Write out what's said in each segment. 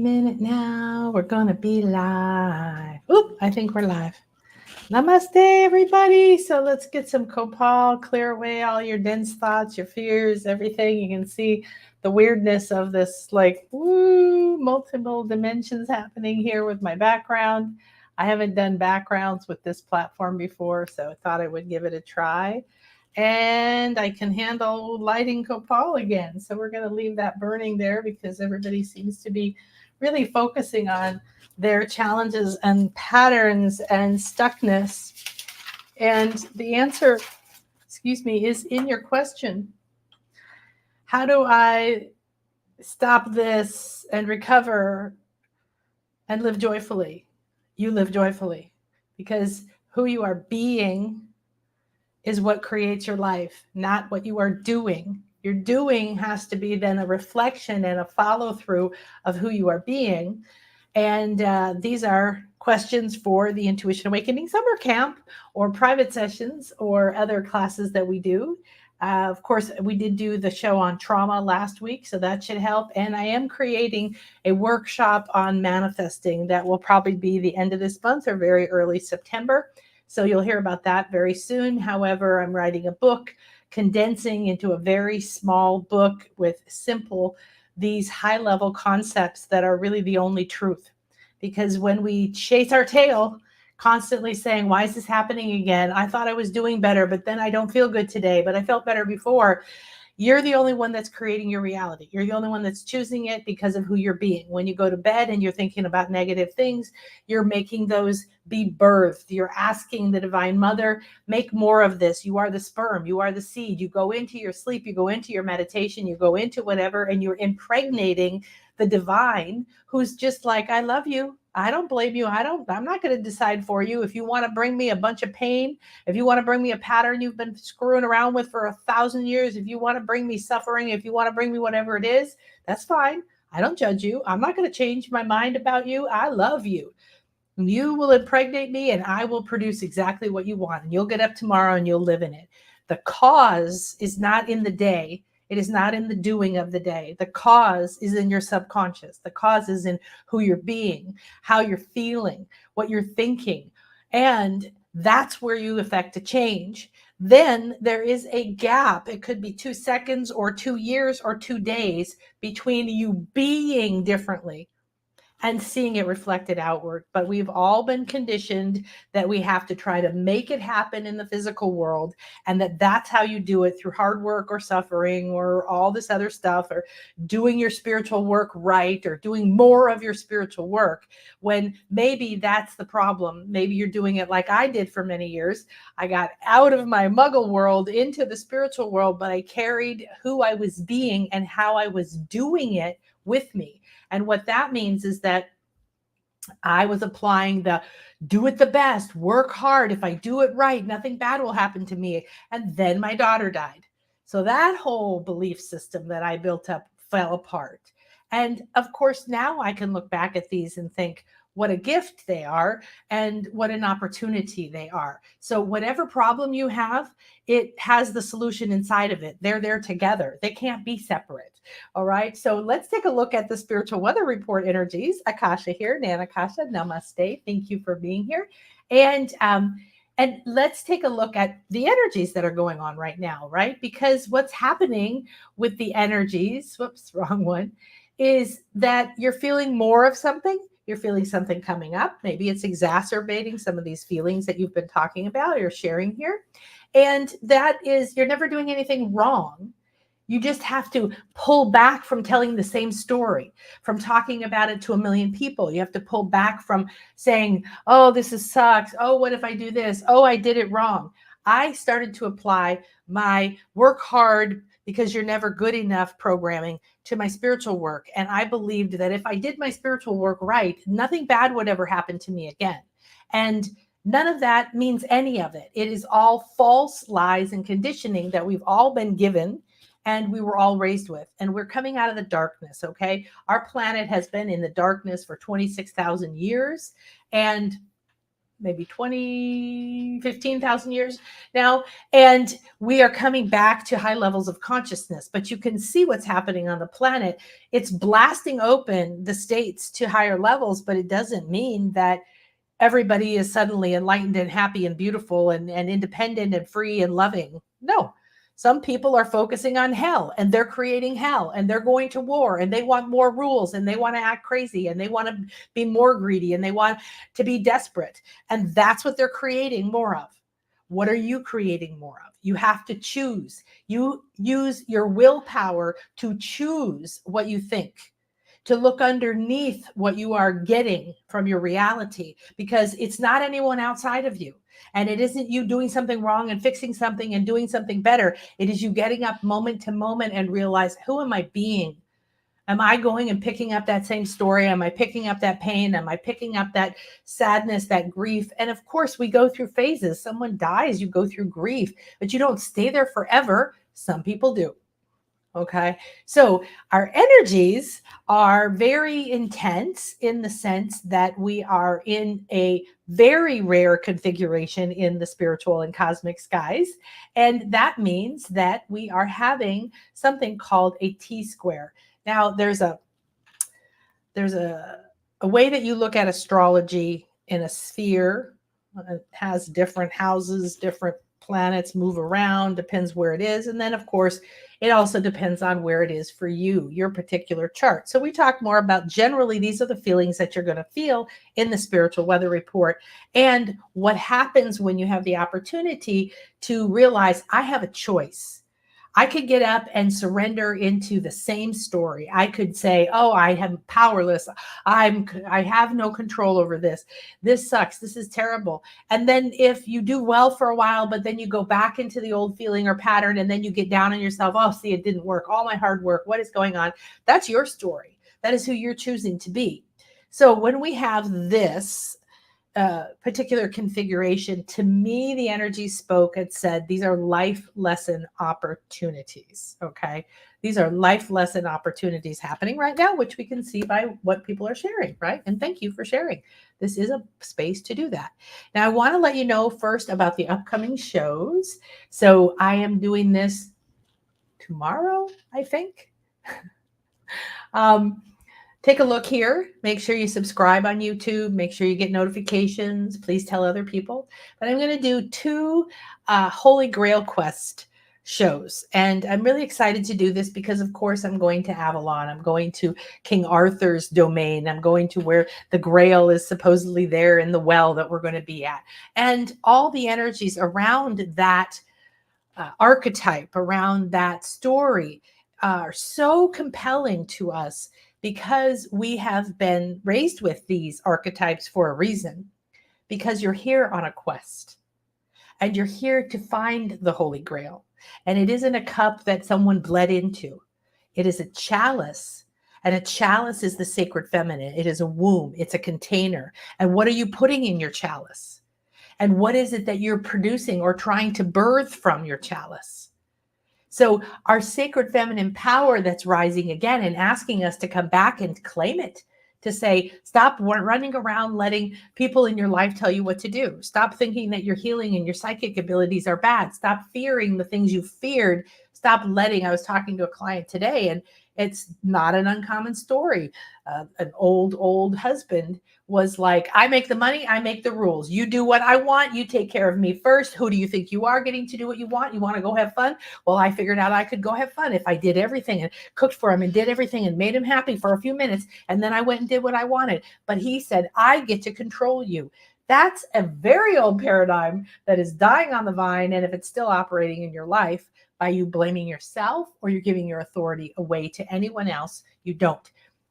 minute now. We're going to be live. Oop, I think we're live. Namaste, everybody. So let's get some copal, clear away all your dense thoughts, your fears, everything. You can see the weirdness of this, like, multiple dimensions happening here with my background. I haven't done backgrounds with this platform before, so I thought I would give it a try. And I can handle lighting copal again. So we're going to leave that burning there because everybody seems to be really focusing on their challenges and patterns and stuckness. And the answer, is in your question. How do I stop this and recover and live joyfully? You live joyfully because who you are being is what creates your life, not what you are doing. Your doing has to be then a reflection and a follow through of who you are being. And these are questions for the Intuition Awakening Summer Camp or private sessions or other classes that we do. Of course, we did do the show on trauma last week, so that should help. And I am creating a workshop on manifesting that will probably be the end of this month or very early September. So you'll hear about that very soon. However, I'm writing a book, condensing into a very small book with simple, these high-level concepts that are really the only truth. Because when we chase our tail, constantly saying, why is this happening again? I thought I was doing better, but then I don't feel good today, but I felt better before. You're the only one that's creating your reality. You're the only one that's choosing it because of who you're being. When you go to bed and you're thinking about negative things, you're making those be birthed. You're asking the Divine Mother, make more of this. You are the sperm. You are the seed. You go into your sleep. You go into your meditation. You go into whatever, and you're impregnating the divine who's just like, I love you. I don't blame you. I'm not going to decide for you. If you want to bring me a bunch of pain, if you want to bring me a pattern you've been screwing around with for 1,000 years, if you want to bring me suffering, if you want to bring me whatever it is, that's fine. I don't judge you. I'm not going to change my mind about you. I love you. You will impregnate me and I will produce exactly what you want. And you'll get up tomorrow and you'll live in it. The cause is not in the day. It is not in the doing of the day. The cause is in your subconscious. The cause is in who you're being, how you're feeling, what you're thinking. And that's where you affect a change. Then there is a gap. It could be 2 seconds or 2 years or 2 days between you being differently and seeing it reflected outward. But we've all been conditioned that we have to try to make it happen in the physical world, and that's how you do it, through hard work or suffering or all this other stuff, or doing your spiritual work right, or doing more of your spiritual work, when maybe that's the problem. Maybe you're doing it like I did for many years. I got out of my muggle world into the spiritual world, but I carried who I was being and how I was doing it with me. And what that means is that I was applying the do it the best, work hard. If I do it right, nothing bad will happen to me. And then my daughter died. So that whole belief system that I built up fell apart. And of course, now I can look back at these and think, what a gift they are and what an opportunity they are. So whatever problem you have, it has the solution inside of it. They're there together. They can't be separate. All right. So let's take a look at the spiritual weather report energies. Akasha here, Nana Akasha, namaste. Thank you for being here. And let's take a look at the energies that are going on right now, right? Because what's happening with the energies, wrong one, is that you're feeling more of something. You're feeling something coming up. Maybe it's exacerbating some of these feelings that you've been talking about or sharing here. And that is, you're never doing anything wrong. You just have to pull back from telling the same story, from talking about it to a million people. You have to pull back from saying, oh, this sucks. Oh, what if I do this? Oh, I did it wrong. I started to apply my work hard because you're never good enough programming to my spiritual work. And I believed that if I did my spiritual work right, nothing bad would ever happen to me again. And none of that means any of it. It is all false lies and conditioning that we've all been given and we were all raised with. And we're coming out of the darkness, okay? Our planet has been in the darkness for 26,000 years. And maybe 20, 15,000 years now. And we are coming back to high levels of consciousness. But you can see what's happening on the planet. It's blasting open the states to higher levels, but it doesn't mean that everybody is suddenly enlightened and happy and beautiful and independent and free and loving. No. Some people are focusing on hell and they're creating hell and they're going to war and they want more rules and they want to act crazy and they want to be more greedy and they want to be desperate. And that's what they're creating more of. What are you creating more of? You have to choose. You use your willpower to choose what you think, to look underneath what you are getting from your reality, because it's not anyone outside of you. And it isn't you doing something wrong and fixing something and doing something better. It is you getting up moment to moment and realize, who am I being? Am I going and picking up that same story? Am I picking up that pain? Am I picking up that sadness, that grief? And of course, we go through phases. Someone dies, you go through grief, but you don't stay there forever. Some people do. Okay. So our energies are very intense in the sense that we are in a very rare configuration in the spiritual and cosmic skies. And that means that we are having something called a T-square. Now there's a way that you look at astrology in a sphere. It has different houses, different planets move around, depends where it is. And then, of course, it also depends on where it is for you, your particular chart. So we talk more about generally, these are the feelings that you're going to feel in the spiritual weather report and what happens when you have the opportunity to realize I have a choice. I could get up and surrender into the same story. I could say, oh, I am powerless. I have no control over this. This sucks. This is terrible. And then if you do well for a while, but then you go back into the old feeling or pattern, and then you get down on yourself, oh, see, it didn't work. All my hard work. What is going on? That's your story. That is who you're choosing to be. So when we have this particular configuration, to me, the energy spoke and said, these are life lesson opportunities. Okay. These are life lesson opportunities happening right now, which we can see by what people are sharing, right? And thank you for sharing. This is a space to do that. Now, I want to let you know first about the upcoming shows. So I am doing this tomorrow, I think. Take a look here. Make sure you subscribe on YouTube. Make sure you get notifications. Please tell other people. But I'm going to do 2 Holy Grail Quest shows. And I'm really excited to do this because, of course, I'm going to Avalon. I'm going to King Arthur's domain. I'm going to where the Grail is supposedly there in the well that we're going to be at. And all the energies around that archetype, around that story are so compelling to us, because we have been raised with these archetypes for a reason, because you're here on a quest and you're here to find the Holy Grail. And it isn't a cup that someone bled into. It is a chalice, and a chalice is the sacred feminine. It is a womb. It's a container. And what are you putting in your chalice? And what is it that you're producing or trying to birth from your chalice? So our sacred feminine power that's rising again and asking us to come back and claim it, to say, stop running around letting people in your life tell you what to do. Stop thinking that your healing and your psychic abilities are bad. Stop fearing the things you feared. Stop letting, I was talking to a client today, and it's not an uncommon story. An old husband was like, I make the money, I make the rules. You do what I want, you take care of me first. Who do you think you are, getting to do what you want? You want to go have fun? Well, I figured out I could go have fun if I did everything and cooked for him and did everything and made him happy for a few minutes. And then I went and did what I wanted. But he said, I get to control you. That's a very old paradigm that is dying on the vine. And if it's still operating in your life, by you blaming yourself or you're giving your authority away to anyone else, you don't.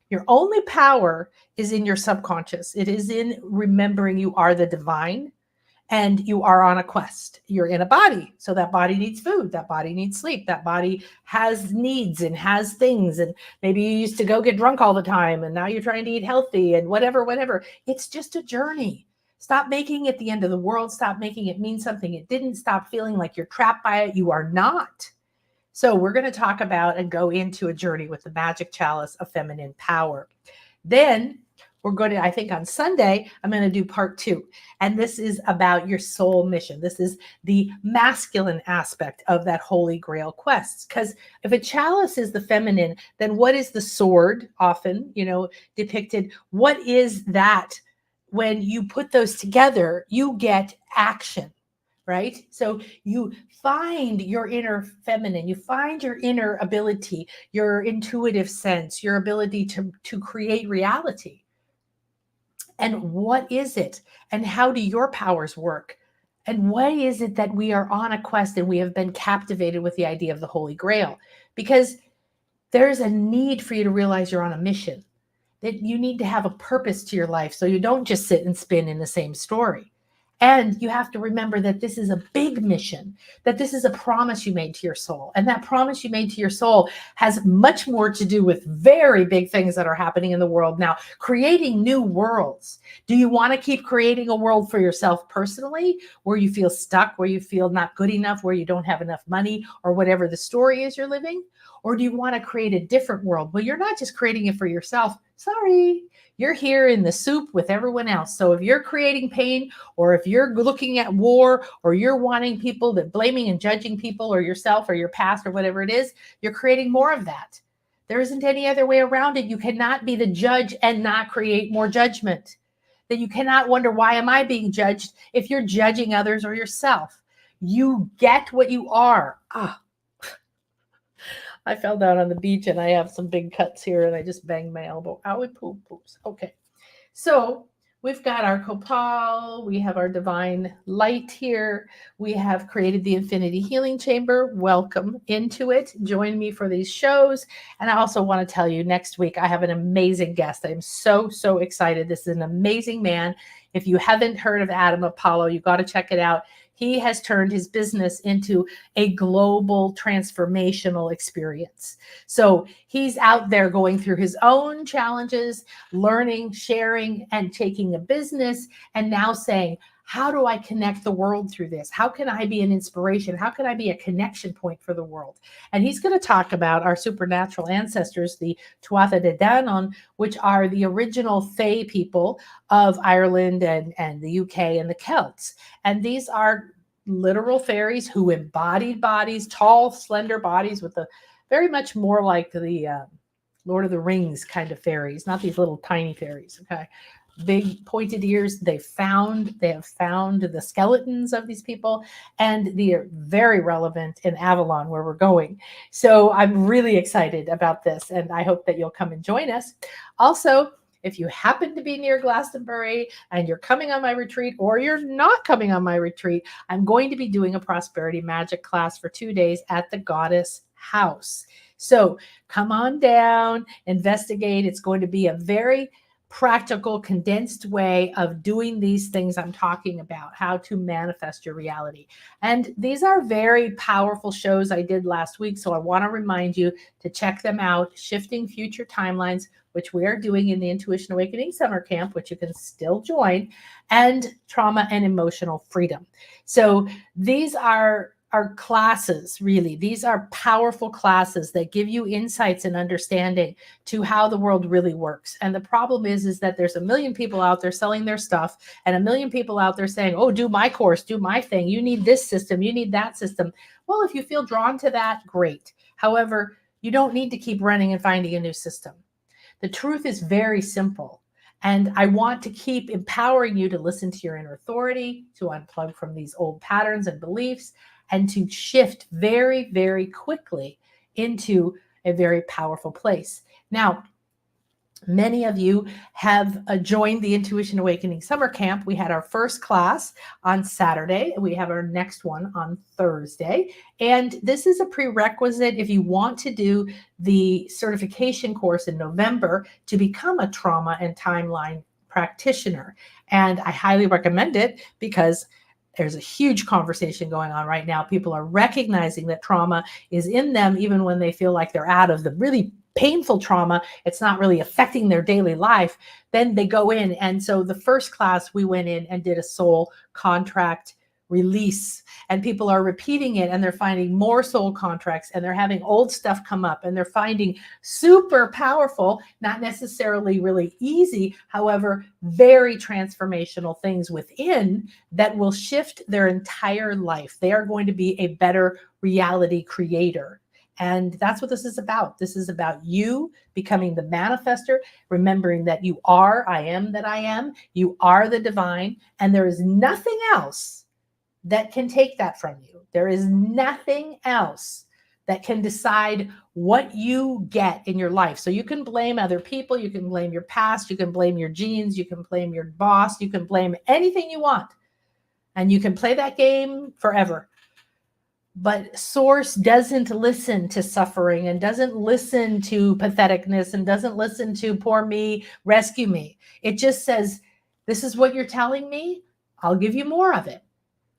Your only power is in your subconscious. It is in remembering you are the divine and you are on a quest. You're in a body. So that body needs food. That body needs sleep. That body has needs and has things. And maybe you used to go get drunk all the time and now you're trying to eat healthy and whatever. It's just a journey. Stop making it the end of the world. Stop making it mean something it didn't. Stop feeling like you're trapped by it. You are not. So we're going to talk about and go into a journey with the magic chalice of feminine power. Then we're going to, I think on Sunday, I'm going to do part 2. And this is about your soul mission. This is the masculine aspect of that Holy Grail quest. Because if a chalice is the feminine, then what is the sword often, depicted? What is that? When you put those together, you get action. Right? So you find your inner feminine, you find your inner ability, your intuitive sense, your ability to create reality. And what is it? And how do your powers work? And why is it that we are on a quest and we have been captivated with the idea of the Holy Grail? Because there's a need for you to realize you're on a mission, that you need to have a purpose to your life so you don't just sit and spin in the same story. And you have to remember that this is a big mission, that this is a promise you made to your soul. And that promise you made to your soul has much more to do with very big things that are happening in the world now, creating new worlds. Do you want to keep creating a world for yourself personally, where you feel stuck, where you feel not good enough, where you don't have enough money, or whatever the story is you're living? Or do you want to create a different world? Well, you're not just creating it for yourself. Sorry, you're here in the soup with everyone else. So if you're creating pain, or if you're looking at war, or you're wanting people that blaming and judging people or yourself or your past or whatever it is, you're creating more of that. There isn't any other way around it. You cannot be the judge and not create more judgment. That you cannot wonder, why am I being judged, if you're judging others or yourself. You get what you are. I fell down on the beach and I have some big cuts here and I just banged my elbow. Owie, poops. Okay. So we've got our copal. We have our divine light here. We have created the infinity healing chamber. Welcome into it. Join me for these shows. And I also want to tell you, next week, I have an amazing guest. I'm so, so excited. This is an amazing man. If you haven't heard of Adam Apollo, you got to check it out. He has turned his business into a global transformational experience. So he's out there going through his own challenges, learning, sharing, and taking a business, and now saying, how do I connect the world through this? How can I be an inspiration? How can I be a connection point for the world? And he's going to talk about our supernatural ancestors, the Tuatha De Danann, which are the original Fae people of Ireland and the UK and the Celts. And these are literal fairies who embodied bodies, tall, slender bodies with the very much more like the Lord of the Rings kind of fairies, not these little tiny fairies, okay? Big pointed ears. They have found the skeletons of these people, and they are very relevant in Avalon, where we're going. So I'm really excited about this, and I hope that you'll come and join us. Also, if you happen to be near Glastonbury and you're coming on my retreat, or you're not coming on my retreat, I'm going to be doing a prosperity magic class for 2 days at the Goddess House. So come on down, investigate. It's going to be a very practical, condensed way of doing these things I'm talking about, how to manifest your reality. And these are very powerful shows I did last week, so I want to remind you to check them out. Shifting Future Timelines, which we are doing in the Intuition Awakening Summer Camp, which you can still join, and Trauma and Emotional Freedom. So these are classes, really. These are powerful classes that give you insights and understanding to how the world really works. And the problem is that there's a million people out there selling their stuff, and a million people out there saying, oh, do my course, do my thing. You need this system, you need that system. Well, if you feel drawn to that, great. However, you don't need to keep running and finding a new system. The truth is very simple. And I want to keep empowering you to listen to your inner authority, to unplug from these old patterns and beliefs, and to shift very, very quickly into a very powerful place. Now, many of you have joined the Intuition Awakening Summer Camp. We had our first class on Saturday. We have our next one on Thursday. And this is a prerequisite if you want to do the certification course in November to become a trauma and timeline practitioner. And I highly recommend it because there's a huge conversation going on right now. People are recognizing that trauma is in them even when they feel like they're out of the really painful trauma. It's not really affecting their daily life. Then they go in. And so the first class, we went in and did a soul contract release. And people are repeating it, and they're finding more soul contracts, and they're having old stuff come up, and they're finding super powerful, not necessarily really easy, however, very transformational things within that will shift their entire life. They are going to be a better reality creator. And that's what this is about. This is about you becoming the manifester, remembering that you are, I am that I am, you are the divine, and there is nothing else that can take that from you. There is nothing else that can decide what you get in your life. So you can blame other people, you can blame your past, you can blame your genes, you can blame your boss, you can blame anything you want. And you can play that game forever. But Source doesn't listen to suffering and doesn't listen to patheticness and doesn't listen to poor me, rescue me. It just says, this is what you're telling me. I'll give you more of it.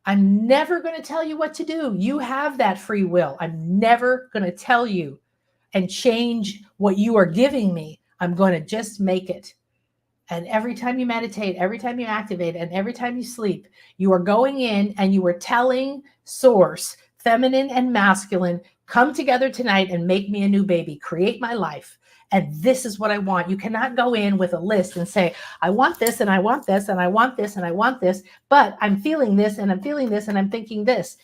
I'm never going to tell you what to do. You have that free will. I'm never going to tell you and change what you are giving me. I'm going to just make it. And every time you meditate, every time you activate, and every time you sleep, you are going in and you are telling Source, feminine and masculine, come together tonight and make me a new baby, create my life. And this is what I want. You cannot go in with a list and say, I want this and I want this and I want this and I want this, but I'm feeling this and I'm feeling this and I'm thinking this.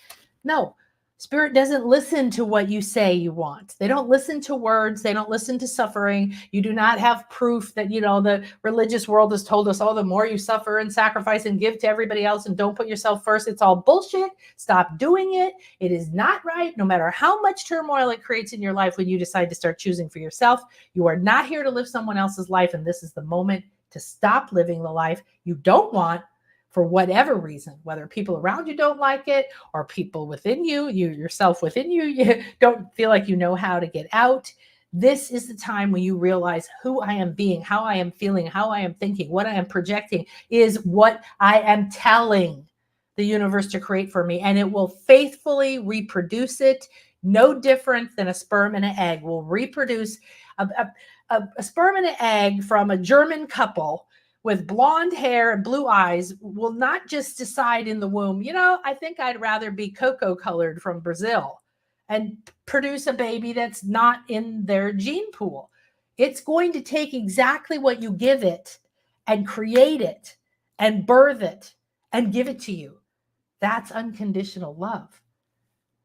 No, Spirit doesn't listen to what you say you want. They don't listen to words. They don't listen to suffering. You do not have proof that, the religious world has told us, oh, the more you suffer and sacrifice and give to everybody else and don't put yourself first, it's all bullshit. Stop doing it. It is not right. No matter how much turmoil it creates in your life when you decide to start choosing for yourself, you are not here to live someone else's life. And this is the moment to stop living the life you don't want, for whatever reason, whether people around you don't like it or people within you, yourself within you don't feel like you know how to get out. This is the time when you realize who I am being, how I am feeling, how I am thinking, what I am projecting is what I am telling the universe to create for me. And it will faithfully reproduce it. No different than a sperm and an egg will reproduce. A sperm and an egg from a German couple with blonde hair and blue eyes will not just decide in the womb, I think I'd rather be cocoa colored from Brazil and produce a baby that's not in their gene pool. It's going to take exactly what you give it and create it and birth it and give it to you. That's unconditional love.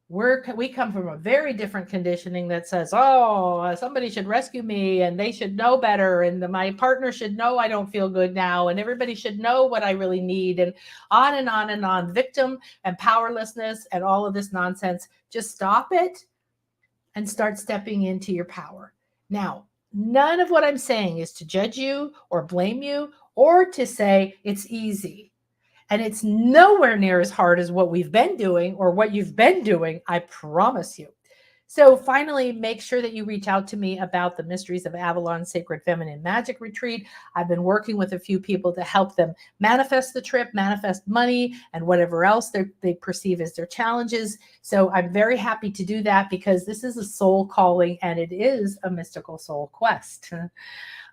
We come from a very different conditioning that says, oh, somebody should rescue me and they should know better. And my partner should know I don't feel good now. And everybody should know what I really need. And on and on and on. Victim and powerlessness and all of this nonsense. Just stop it and start stepping into your power. Now, none of what I'm saying is to judge you or blame you or to say it's easy. And it's nowhere near as hard as what we've been doing or what you've been doing, I promise you. So finally, make sure that you reach out to me about the Mysteries of Avalon Sacred Feminine Magic Retreat. I've been working with a few people to help them manifest the trip, manifest money, and whatever else they perceive as their challenges. So I'm very happy to do that because this is a soul calling and it is a mystical soul quest.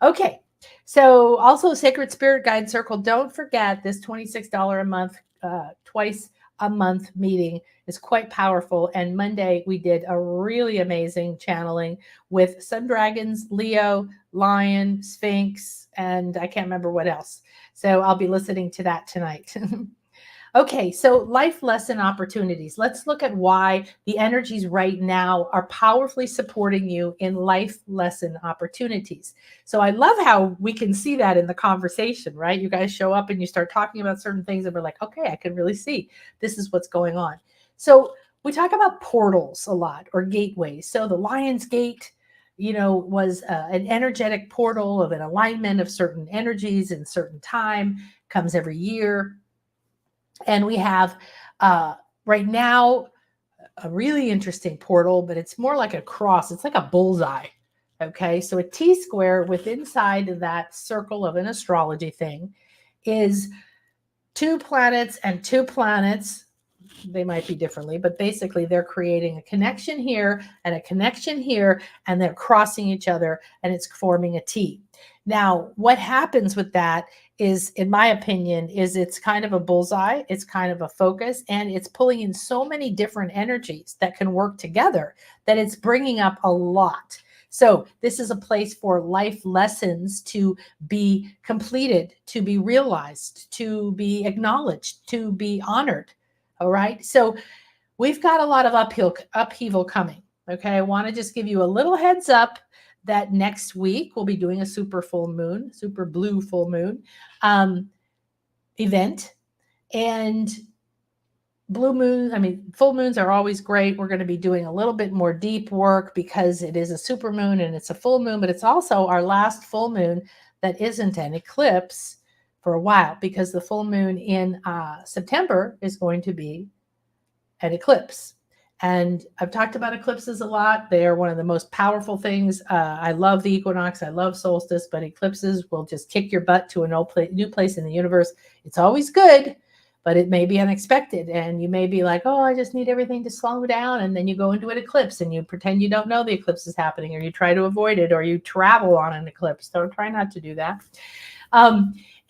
Okay. So also Sacred Spirit Guide Circle. Don't forget this $26 a month, twice a month meeting is quite powerful. And Monday we did a really amazing channeling with Sun Dragons, Leo, Lion, Sphinx, and I can't remember what else. So I'll be listening to that tonight. Okay, so life lesson opportunities. Let's look at why the energies right now are powerfully supporting you in life lesson opportunities. So I love how we can see that in the conversation, right? You guys show up and you start talking about certain things and we're like, okay, I can really see this is what's going on. So we talk about portals a lot or gateways. So the Lion's Gate, was an energetic portal of an alignment of certain energies in certain time, comes every year. And we have right now a really interesting portal, but it's more like a cross. It's like a bullseye. Okay, so a T square with inside of that circle of an astrology thing is two planets and two planets they might be differently, but basically they're creating a connection here and a connection here, and they're crossing each other, and it's forming a T. Now, what happens with that is, in my opinion, is it's kind of a bullseye, it's kind of a focus, and it's pulling in so many different energies that can work together that it's bringing up a lot. So this is a place for life lessons to be completed, to be realized, to be acknowledged, to be honored. All right. So we've got a lot of upheaval coming. Okay. I want to just give you a little heads up that next week we'll be doing a super blue full moon event. And full moons are always great. We're going to be doing a little bit more deep work because it is a super moon and it's a full moon, but it's also our last full moon that isn't an eclipse for a while, because the full moon in September is going to be an eclipse. And I've talked about eclipses a lot. They are one of the most powerful things. I love the equinox. I love solstice, but eclipses will just kick your butt to a new place in the universe. It's always good, but it may be unexpected. And you may be like, oh, I just need everything to slow down. And then you go into an eclipse and you pretend you don't know the eclipse is happening, or you try to avoid it, or you travel on an eclipse. Don't try not to do that.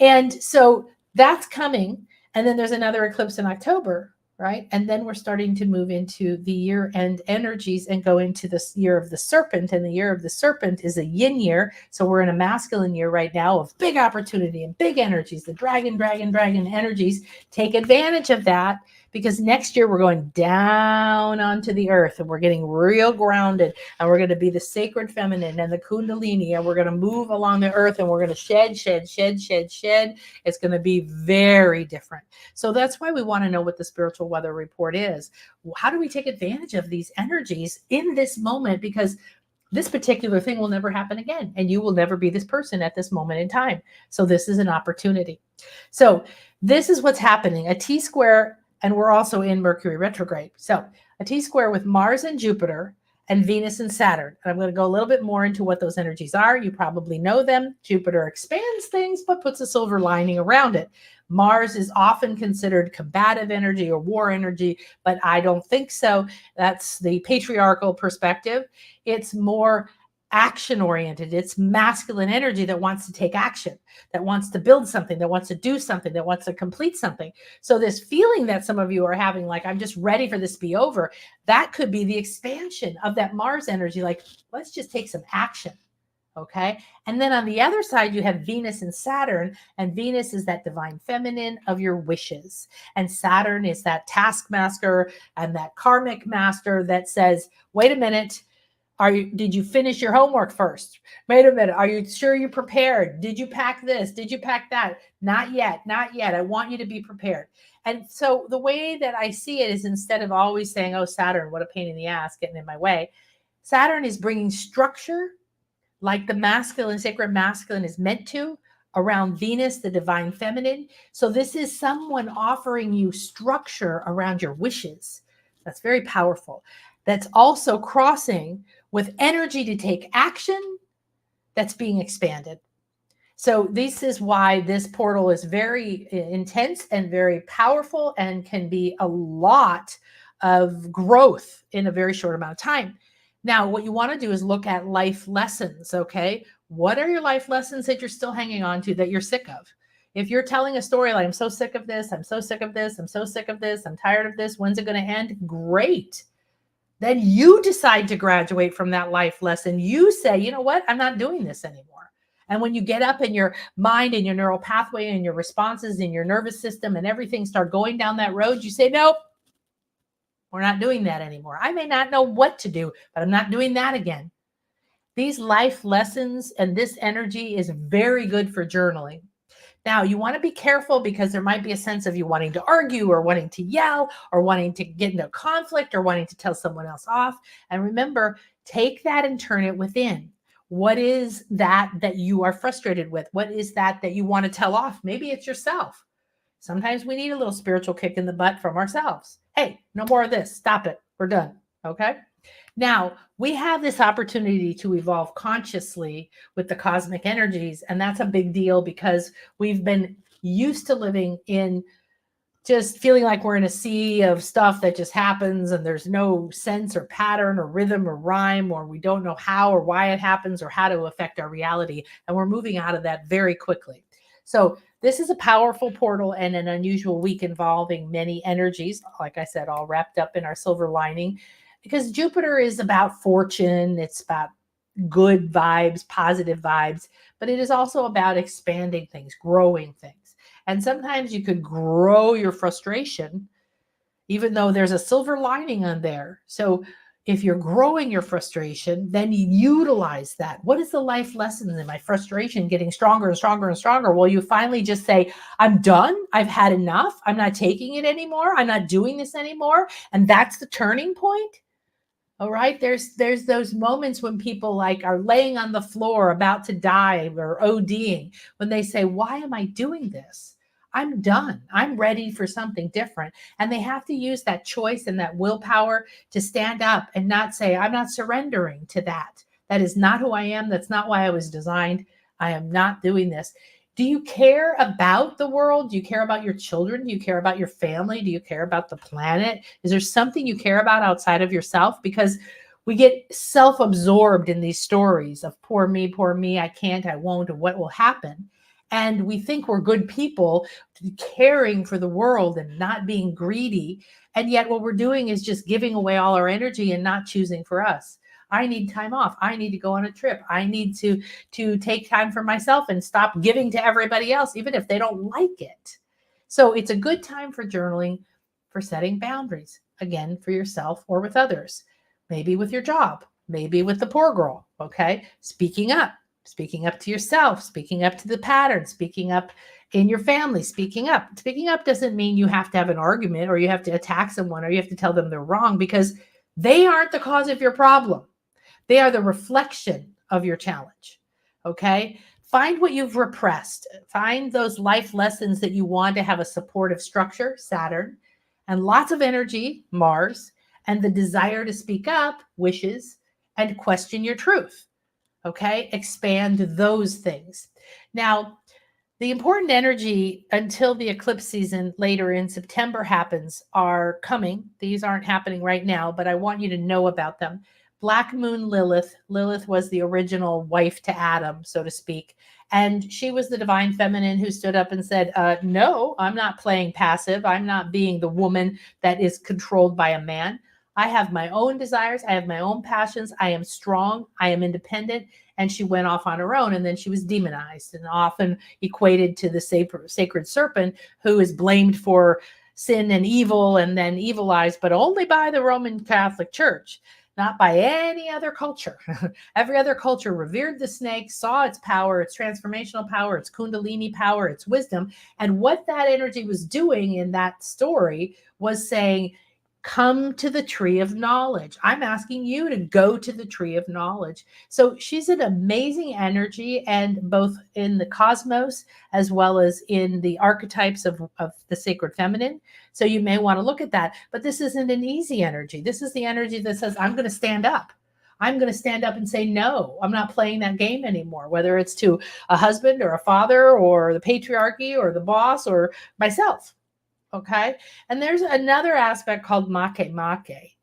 And so that's coming. And then there's another eclipse in October, right? And then we're starting to move into the year-end energies and go into this year of the serpent. And the year of the serpent is a yin year. So we're in a masculine year right now of big opportunity and big energies. The dragon energies. Take advantage of that, because next year we're going down onto the earth and we're getting real grounded, and we're going to be the sacred feminine and the kundalini, and we're going to move along the earth, and we're going to shed. It's going to be very different. So that's why we want to know what the spiritual weather report is. How do we take advantage of these energies in this moment? Because this particular thing will never happen again, and you will never be this person at this moment in time. So this is an opportunity. So this is what's happening. A T-square, and we're also in Mercury retrograde. So a T-square with Mars and Jupiter and Venus and Saturn. And I'm going to go a little bit more into what those energies are. You probably know them. Jupiter expands things, but puts a silver lining around it. Mars is often considered combative energy or war energy, but I don't think so. That's the patriarchal perspective. It's more action-oriented. It's masculine energy that wants to take action, that wants to build something, that wants to do something, that wants to complete something. So this feeling that some of you are having, like, I'm just ready for this to be over, that could be the expansion of that Mars energy. Like, let's just take some action. Okay. And then on the other side, you have Venus and Saturn, and Venus is that divine feminine of your wishes. And Saturn is that taskmaster and that karmic master that says, wait a minute, did you finish your homework first? Wait a minute. Are you sure you're prepared? Did you pack this? Did you pack that? Not yet. I want you to be prepared. And so the way that I see it is, instead of always saying, oh, Saturn, what a pain in the ass getting in my way, Saturn is bringing structure, like the masculine, sacred masculine is meant to, around Venus, the divine feminine. So this is someone offering you structure around your wishes. That's very powerful. That's also crossing with energy to take action that's being expanded. So this is why this portal is very intense and very powerful, and can be a lot of growth in a very short amount of time. Now, what you want to do is look at life lessons, okay? What are your life lessons that you're still hanging on to, that you're sick of? If you're telling a story like, I'm so sick of this, I'm so sick of this, I'm so sick of this, I'm tired of this, when's it going to end? Great. Then you decide to graduate from that life lesson. You say, you know what? I'm not doing this anymore. And when you get up in your mind and your neural pathway and your responses in your nervous system and everything start going down that road, you say, nope, we're not doing that anymore. I may not know what to do, but I'm not doing that again. These life lessons and this energy is very good for journaling. Now, you want to be careful, because there might be a sense of you wanting to argue or wanting to yell or wanting to get into a conflict or wanting to tell someone else off. And remember, take that and turn it within. What is that you are frustrated with? What is that you want to tell off? Maybe it's yourself. Sometimes we need a little spiritual kick in the butt from ourselves. Hey, no more of this. Stop it. We're done. Okay. Now, we have this opportunity to evolve consciously with the cosmic energies, and that's a big deal, because we've been used to living in just feeling like we're in a sea of stuff that just happens and there's no sense or pattern or rhythm or rhyme, or we don't know how or why it happens or how to affect our reality. And we're moving out of that very quickly. So this is a powerful portal and an unusual week involving many energies, like I said, all wrapped up in our silver lining, because Jupiter is about fortune. It's about good vibes, positive vibes, but it is also about expanding things, growing things. And sometimes you could grow your frustration, even though there's a silver lining on there. So if you're growing your frustration, then you utilize that. What is the life lessons in my frustration getting stronger and stronger and stronger? Well, you finally just say, I'm done. I've had enough. I'm not taking it anymore. I'm not doing this anymore. And that's the turning point. All right. There's those moments when people like are laying on the floor about to die or ODing, when they say, why am I doing this? I'm done. I'm ready for something different. And they have to use that choice and that willpower to stand up and not say, I'm not surrendering to that. That is not who I am. That's not why I was designed. I am not doing this. Do you care about the world? Do you care about your children? Do you care about your family? Do you care about the planet? Is there something you care about outside of yourself? Because we get self-absorbed in these stories of poor me, I can't, I won't, and what will happen. And we think we're good people caring for the world and not being greedy. And yet what we're doing is just giving away all our energy and not choosing for us. I need time off. I need to go on a trip. I need to take time for myself and stop giving to everybody else, even if they don't like it. So it's a good time for journaling, for setting boundaries, again, for yourself or with others, maybe with your job, maybe with the poor girl, okay? Speaking up to yourself, speaking up to the pattern, speaking up in your family, speaking up. Speaking up doesn't mean you have to have an argument or you have to attack someone or you have to tell them they're wrong, because they aren't the cause of your problem. They are the reflection of your challenge. Okay. Find what you've repressed. Find those life lessons that you want to have a supportive structure, Saturn, and lots of energy, Mars, and the desire to speak up, wishes, and question your truth. Okay. Expand those things. Now, the important energy until the eclipse season later in September happens are coming. These aren't happening right now, but I want you to know about them. Black Moon Lilith. Lilith was the original wife to Adam, so to speak. And she was the divine feminine who stood up and said, no, I'm not playing passive. I'm not being the woman that is controlled by a man. I have my own desires. I have my own passions. I am strong. I am independent. And she went off on her own, and then she was demonized and often equated to the sacred serpent, who is blamed for sin and evil and then evilized, but only by the Roman Catholic Church, not by any other culture. Every other culture revered the snake, saw its power, its transformational power, its kundalini power, its wisdom. And what that energy was doing in that story was saying, come to the tree of knowledge. I'm asking you to go to the tree of knowledge. So she's an amazing energy, and both in the cosmos as well as in the archetypes of the sacred feminine. So you may want to look at that. But this isn't an easy energy. This is the energy that says, I'm going to stand up. I'm going to stand up and say, no, I'm not playing that game anymore, whether it's to a husband or a father or the patriarchy or the boss or myself. Okay. And there's another aspect called make.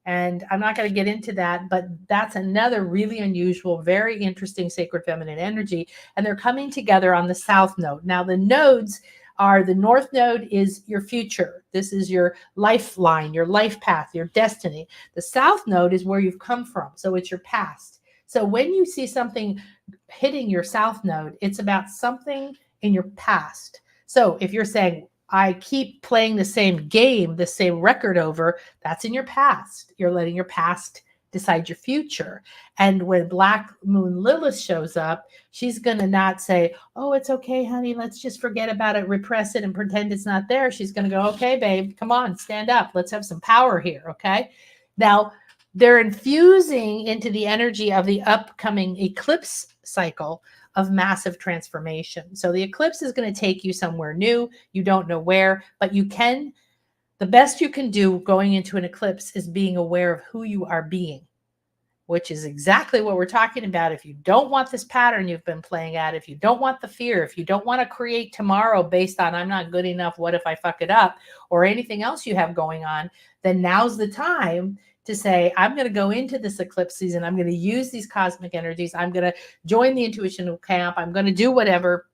And I'm not going to get into that, but that's another really unusual, very interesting sacred feminine energy. And they're coming together on the south node. Now, the nodes are, the north node is your future. This is your lifeline, your life path, your destiny. The south node is where you've come from. So it's your past. So when you see something hitting your south node, it's about something in your past. So if you're saying, I keep playing the same game, the same record over, that's in your past. You're letting your past decide your future. And when Black Moon Lilith shows up, she's going to not say, oh, it's okay, honey, let's just forget about it, repress it, and pretend it's not there. She's going to go, okay, babe, come on, stand up. Let's have some power here, okay? Now, they're infusing into the energy of the upcoming eclipse cycle of massive transformation. So the eclipse is going to take you somewhere new. You don't know where, but you can, the best you can do going into an eclipse is being aware of who you are being. which is exactly what we're talking about. If you don't want this pattern you've been playing at, if you don't want the fear, if you don't want to create tomorrow based on I'm not good enough, what if I fuck it up, or anything else you have going on, then now's the time to say, I'm going to go into this eclipse season. I'm going to use these cosmic energies. I'm going to join the intuitional camp. I'm going to do whatever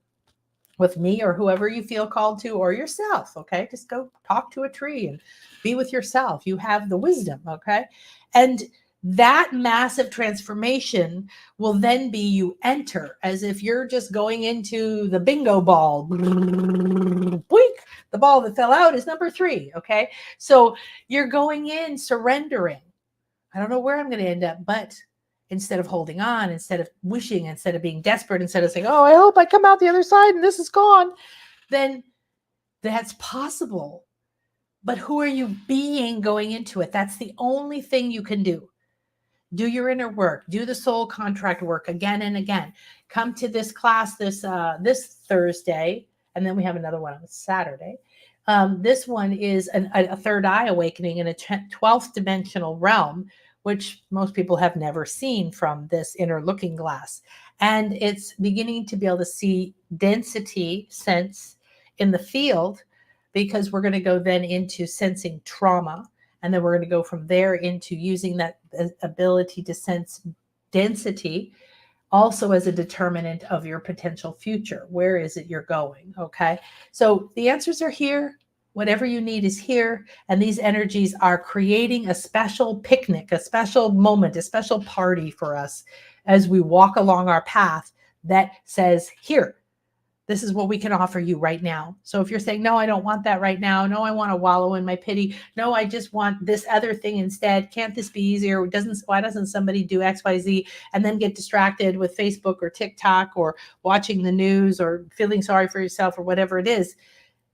with me or whoever you feel called to, or yourself. Okay. Just go talk to a tree and be with yourself. You have the wisdom. Okay. And that massive transformation will then be you enter as if you're just going into the bingo ball. Boink, the ball that fell out is number 3. Okay. So you're going in surrendering. I don't know where I'm going to end up, but instead of holding on, instead of wishing, instead of being desperate, instead of saying, oh, I hope I come out the other side and this is gone, then that's possible. But who are you being going into it? That's the only thing you can do. Do your inner work, do the soul contract work again and again. Come to this class this Thursday, and then we have another one on Saturday. This one is a third eye awakening in a 12th dimensional realm, which most people have never seen from this inner looking glass. And it's beginning to be able to see density sense in the field, because we're going to go then into sensing trauma. And then we're going to go from there into using that ability to sense density also as a determinant of your potential future. Where is it you're going? Okay. So the answers are here. Whatever you need is here. And these energies are creating a special picnic, a special moment, a special party for us as we walk along our path that says, here, this is what we can offer you right now. So if you're saying, no, I don't want that right now. No, I want to wallow in my pity. No, I just want this other thing instead. Can't this be easier? Why doesn't somebody do X, Y, Z, and then get distracted with Facebook or TikTok or watching the news or feeling sorry for yourself or whatever it is?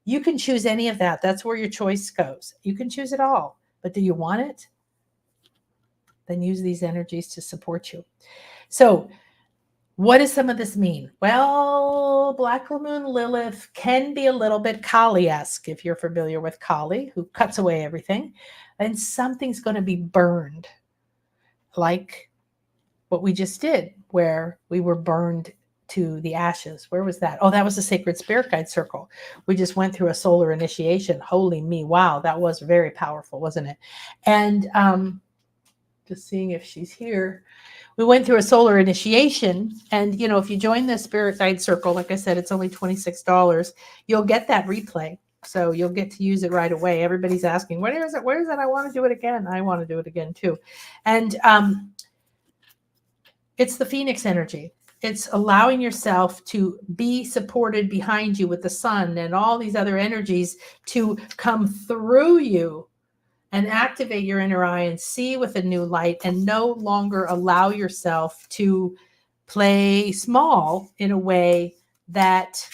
You can choose any of that. That's where your choice goes. You can choose it all. But do you want it? Then use these energies to support you. So what does some of this mean? Well, Black Moon Lilith can be a little bit Kali-esque, if you're familiar with Kali, who cuts away everything. And something's going to be burned, like what we just did, where we were burned to the ashes. Where was that? Oh, that was the Sacred Spirit Guide Circle. We just went through a solar initiation. Holy me. Wow. That was very powerful, wasn't it? And just seeing if she's here. We went through a solar initiation, and if you join the Spirit Guide Circle, like I said, it's only $26. You'll get that replay, so you'll get to use it right away. Everybody's asking, where is it? Where is it? I want to do it again. I want to do it again too. And it's the Phoenix energy. It's allowing yourself to be supported behind you with the sun and all these other energies to come through you and activate your inner eye and see with a new light, and no longer allow yourself to play small in a way that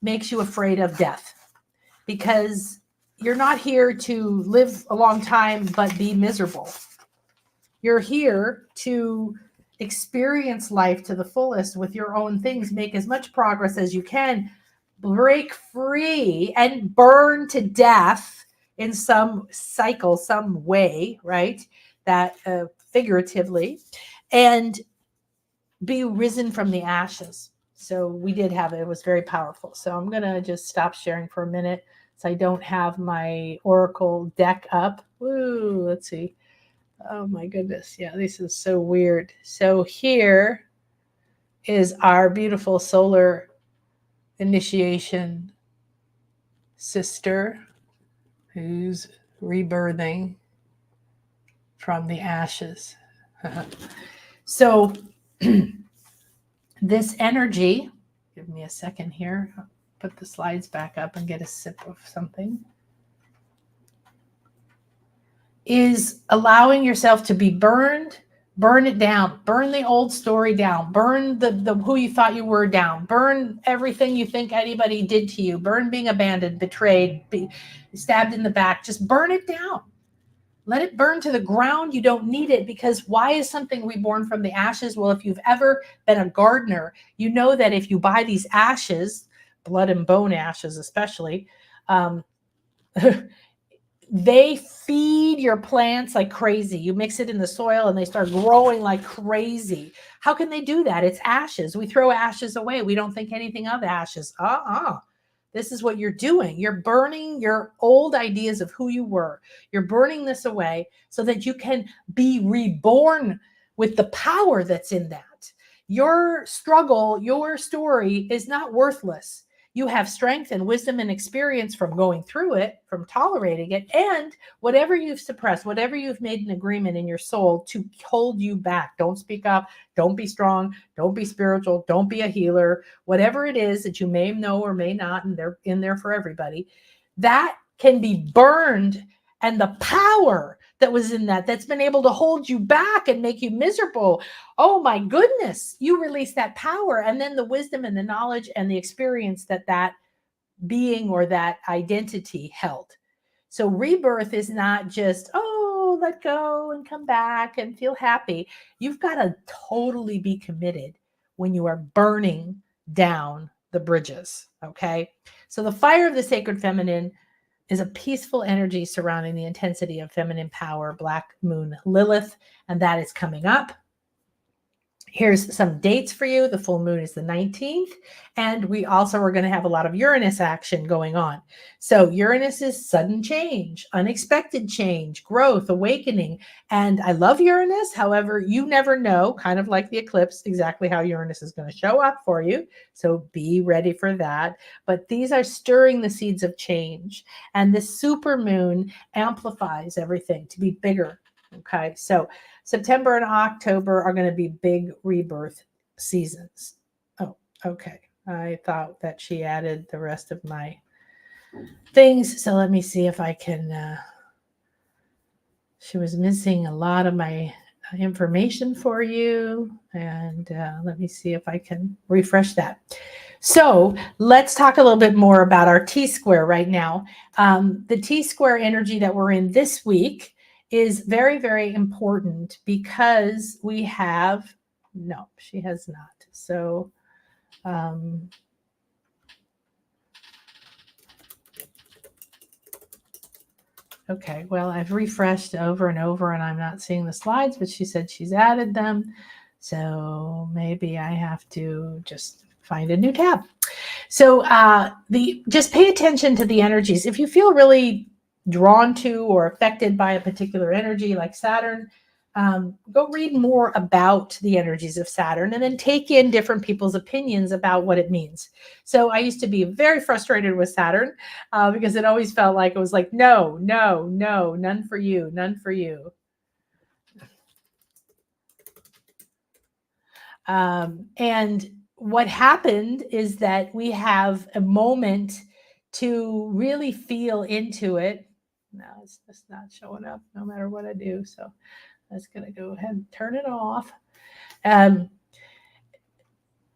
makes you afraid of death. Because you're not here to live a long time but be miserable. You're here to experience life to the fullest with your own things, make as much progress as you can, break free and burn to death in some cycle, some way, right? That figuratively, and be risen from the ashes. So we did have it. It was very powerful. So I'm going to just stop sharing for a minute. So I don't have my Oracle deck up. Ooh, let's see. Oh my goodness. Yeah, this is so weird. So here is our beautiful solar initiation sister, who's rebirthing from the ashes. So this energy, give me a second here, I'll put the slides back up and get a sip of something, is allowing yourself to be burned. Burn it down. Burn the old story down. Burn the who you thought you were down. Burn everything you think anybody did to you. Burn being abandoned, betrayed, stabbed in the back. Just burn it down. Let it burn to the ground. You don't need it, because why is something reborn from the ashes? Well, if you've ever been a gardener, you know that if you buy these ashes, blood and bone ashes especially, They feed your plants like crazy. You mix it in the soil and they start growing like crazy. How can they do that? It's ashes. We throw ashes away. We don't think anything of ashes. This is what you're doing. You're burning your old ideas of who you were. You're burning this away so that you can be reborn with the power that's in that. Your struggle, your story is not worthless. You have strength and wisdom and experience from going through it, from tolerating it, and whatever you've suppressed, whatever you've made an agreement in your soul to hold you back. Don't speak up. Don't be strong. Don't be spiritual. Don't be a healer. Whatever it is that you may know or may not, and they're in there for everybody, that can be burned. And the power that was in that's been able to hold you back and make you miserable. Oh my goodness, you release that power, and then the wisdom and the knowledge and the experience that being or that identity held. So rebirth is not just, oh, let go and come back and feel happy. You've got to totally be committed when you are burning down the bridges. Okay. So the fire of the sacred feminine is a peaceful energy surrounding the intensity of feminine power, Black Moon Lilith, and that is coming up. Here's some dates for you. The full moon is the 19th, and we also are going to have a lot of Uranus action going on. So Uranus is sudden change, unexpected change, growth, awakening. And I love Uranus. However, you never know, kind of like the eclipse, exactly how Uranus is going to show up for you. So be ready for that. But these are stirring the seeds of change. And the super moon amplifies everything to be bigger. Okay, so September and October are going to be big rebirth seasons. Oh, okay. I thought that she added the rest of my things. So let me see if I can. She was missing a lot of my information for you. And let me see if I can refresh that. So let's talk a little bit more about our T-square right now. The T-square energy that we're in this week is very, very important because we have, no, she has not. So, okay, well, I've refreshed over and over and I'm not seeing the slides, but she said she's added them. So maybe I have to just find a new tab. So just pay attention to the energies. If you feel really drawn to or affected by a particular energy like Saturn, go read more about the energies of Saturn and then take in different people's opinions about what it means. So I used to be very frustrated with Saturn because it always felt like it was like, no, no, no, none for you, none for you. And what happened is that we have a moment to really feel into it. No, it's just not showing up no matter what I do. So that's going to go ahead and turn it off.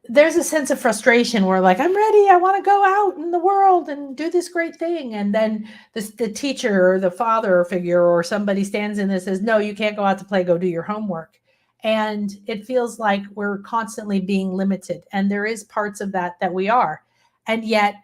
There's a sense of frustration where like, I'm ready. I want to go out in the world and do this great thing. And then the teacher or the father figure or somebody stands in and says, no, you can't go out to play. Go do your homework. And it feels like we're constantly being limited. And there is parts of that we are. And yet,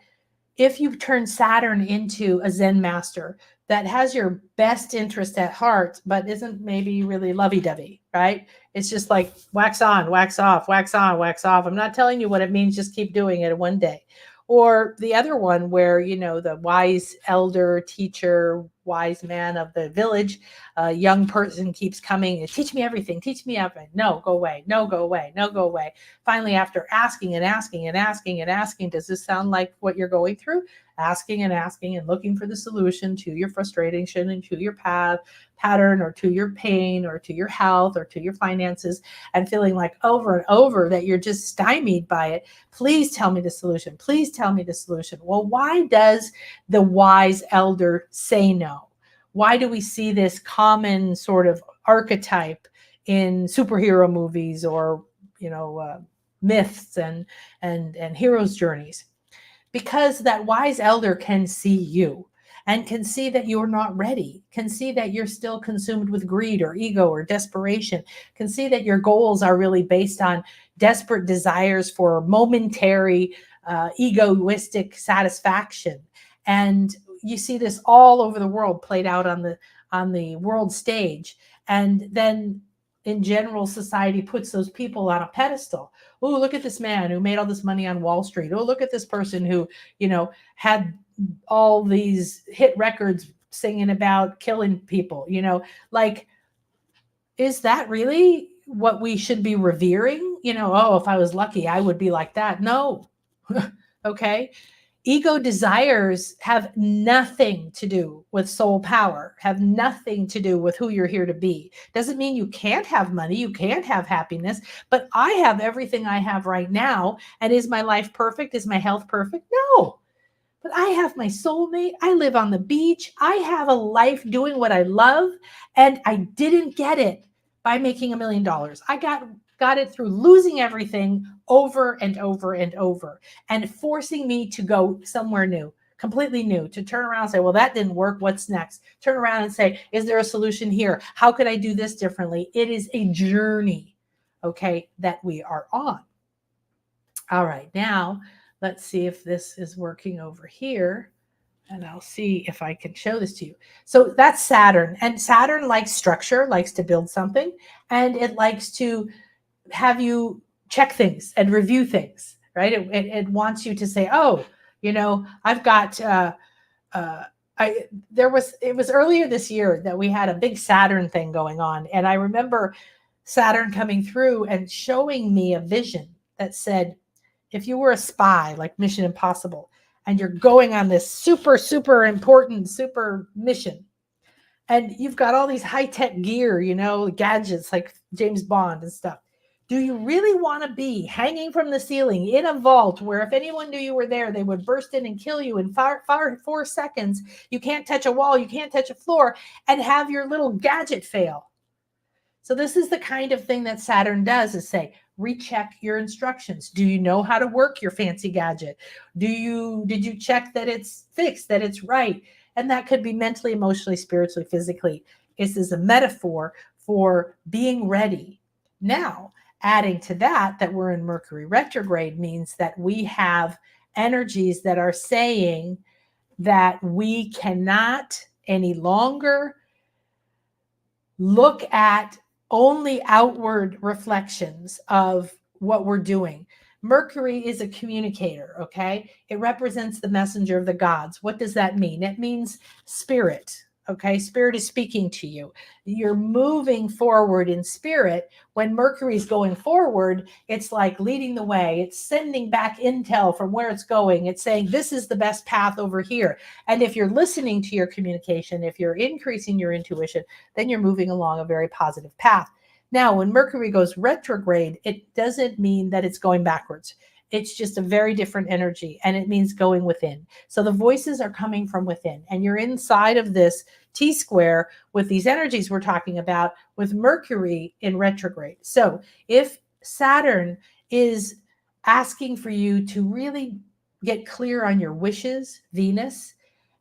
if you turn Saturn into a Zen master that has your best interest at heart, but isn't maybe really lovey-dovey, right? It's just like wax on, wax off, wax on, wax off. I'm not telling you what it means. Just keep doing it one day. Or the other one where, the wise elder, teacher, wise man of the village, a young person keeps coming and teach me everything, teach me everything. No, go away. No, go away. No, go away. Finally, after asking and asking and asking and asking, does this sound like what you're going through? Asking and asking and looking for the solution to your frustration and to your pattern or to your pain or to your health or to your finances, and feeling like over and over that you're just stymied by it. Please tell me the solution. Please tell me the solution. Well, why does the wise elder say no? Why do we see this common sort of archetype in superhero movies or, myths and heroes' journeys? Because that wise elder can see you and can see that you're not ready, can see that you're still consumed with greed or ego or desperation, can see that your goals are really based on desperate desires for momentary egoistic satisfaction. And you see this all over the world played out on the world stage. And then in general, society puts those people on a pedestal. Oh, look at this man who made all this money on Wall Street. Oh, look at this person who, had all these hit records singing about killing people, like, is that really what we should be revering? Oh, if I was lucky, I would be like that. No. Okay. Ego desires have nothing to do with soul power, have nothing to do with who you're here to be. Doesn't mean you can't have money, you can't have happiness, but I have everything I have right now. And is my life perfect? Is my health perfect? No. But I have my soulmate. I live on the beach. I have a life doing what I love. And I didn't get it by making $1 million. I got it through losing everything over and over and over, and forcing me to go somewhere new, completely new, to turn around and say, well, that didn't work. What's next? Turn around and say, is there a solution here? How could I do this differently? It is a journey, okay, that we are on. All right, now let's see if this is working over here. And I'll see if I can show this to you. So that's Saturn. And Saturn likes structure, likes to build something, and it likes to have you check things and review things, right? It wants you to say, oh, I've got, it was earlier this year that we had a big Saturn thing going on. And I remember Saturn coming through and showing me a vision that said, if you were a spy, like Mission Impossible, and you're going on this super, super important, super mission, and you've got all these high-tech gear, gadgets like James Bond and stuff. Do you really want to be hanging from the ceiling in a vault where if anyone knew you were there, they would burst in and kill you in 4 seconds? You can't touch a wall, you can't touch a floor, and have your little gadget fail. So this is the kind of thing that Saturn does, is say, recheck your instructions. Do you know how to work your fancy gadget? Did you check that it's fixed, that it's right? And that could be mentally, emotionally, spiritually, physically. This is a metaphor for being ready. Now, adding to that we're in Mercury retrograde means that we have energies that are saying that we cannot any longer look at only outward reflections of what we're doing. Mercury is a communicator, okay? It represents the messenger of the gods. What does that mean? It means spirit, okay? Spirit is speaking to you. You're moving forward in spirit. When Mercury's going forward, it's like leading the way. It's sending back intel from where it's going. It's saying, this is the best path over here. And if you're listening to your communication, if you're increasing your intuition, then you're moving along a very positive path. Now, when Mercury goes retrograde, it doesn't mean that it's going backwards. It's just a very different energy, and it means going within. So the voices are coming from within, and you're inside of this T-square with these energies we're talking about with Mercury in retrograde. So if Saturn is asking for you to really get clear on your wishes, Venus,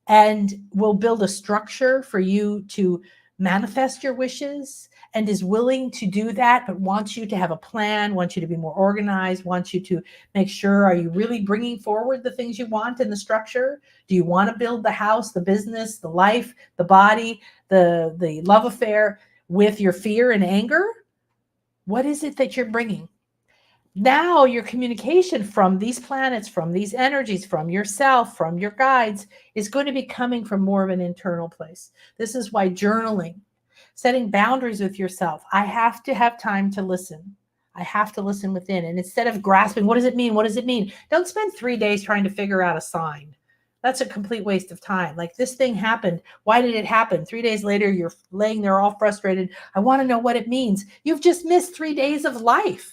and will build a structure for you to manifest your wishes, and is willing to do that, but wants you to have a plan, wants you to be more organized, wants you to make sure, are you really bringing forward the things you want in the structure? Do you want to build the house, the business, the life, the body, the love affair with your fear and anger? What is it that you're bringing? Now your communication from these planets, from these energies, from yourself, from your guides, is going to be coming from more of an internal place. This is why journaling, setting boundaries with yourself. I have to have time to listen. I have to listen within. And instead of grasping, what does it mean? What does it mean? Don't spend 3 days trying to figure out a sign. That's a complete waste of time. Like, this thing happened. Why did it happen? 3 days later, you're laying there all frustrated. I want to know what it means. You've just missed 3 days of life.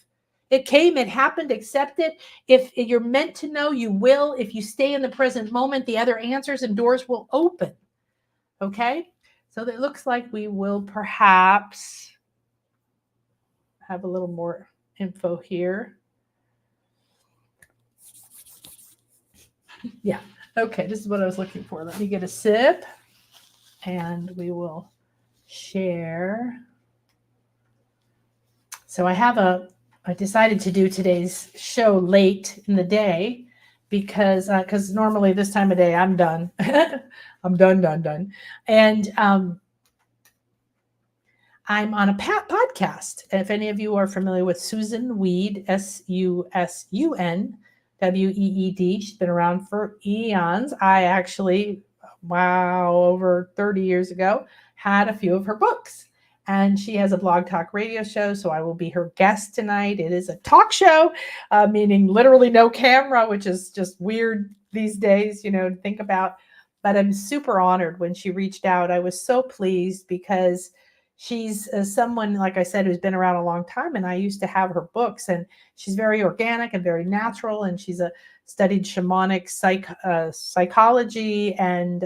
It came, it happened, accept it. If you're meant to know, you will. If you stay in the present moment, the other answers and doors will open. Okay? So it looks like we will perhaps have a little more info here. Yeah. Okay, this is what I was looking for. Let me get a sip and we will share. So I decided to do today's show late in the day because normally this time of day I'm done. I'm done. And I'm on a podcast. If any of you are familiar with Susan Weed, Susun Weed, she's been around for eons. I actually, over 30 years ago, had a few of her books. And she has a blog talk radio show, so I will be her guest tonight. It is a talk show, meaning literally no camera, which is just weird these days, to think about. But I'm super honored when she reached out. I was so pleased because she's someone, like I said, who's been around a long time, and I used to have her books, and she's very organic and very natural, and she's studied shamanic psychology and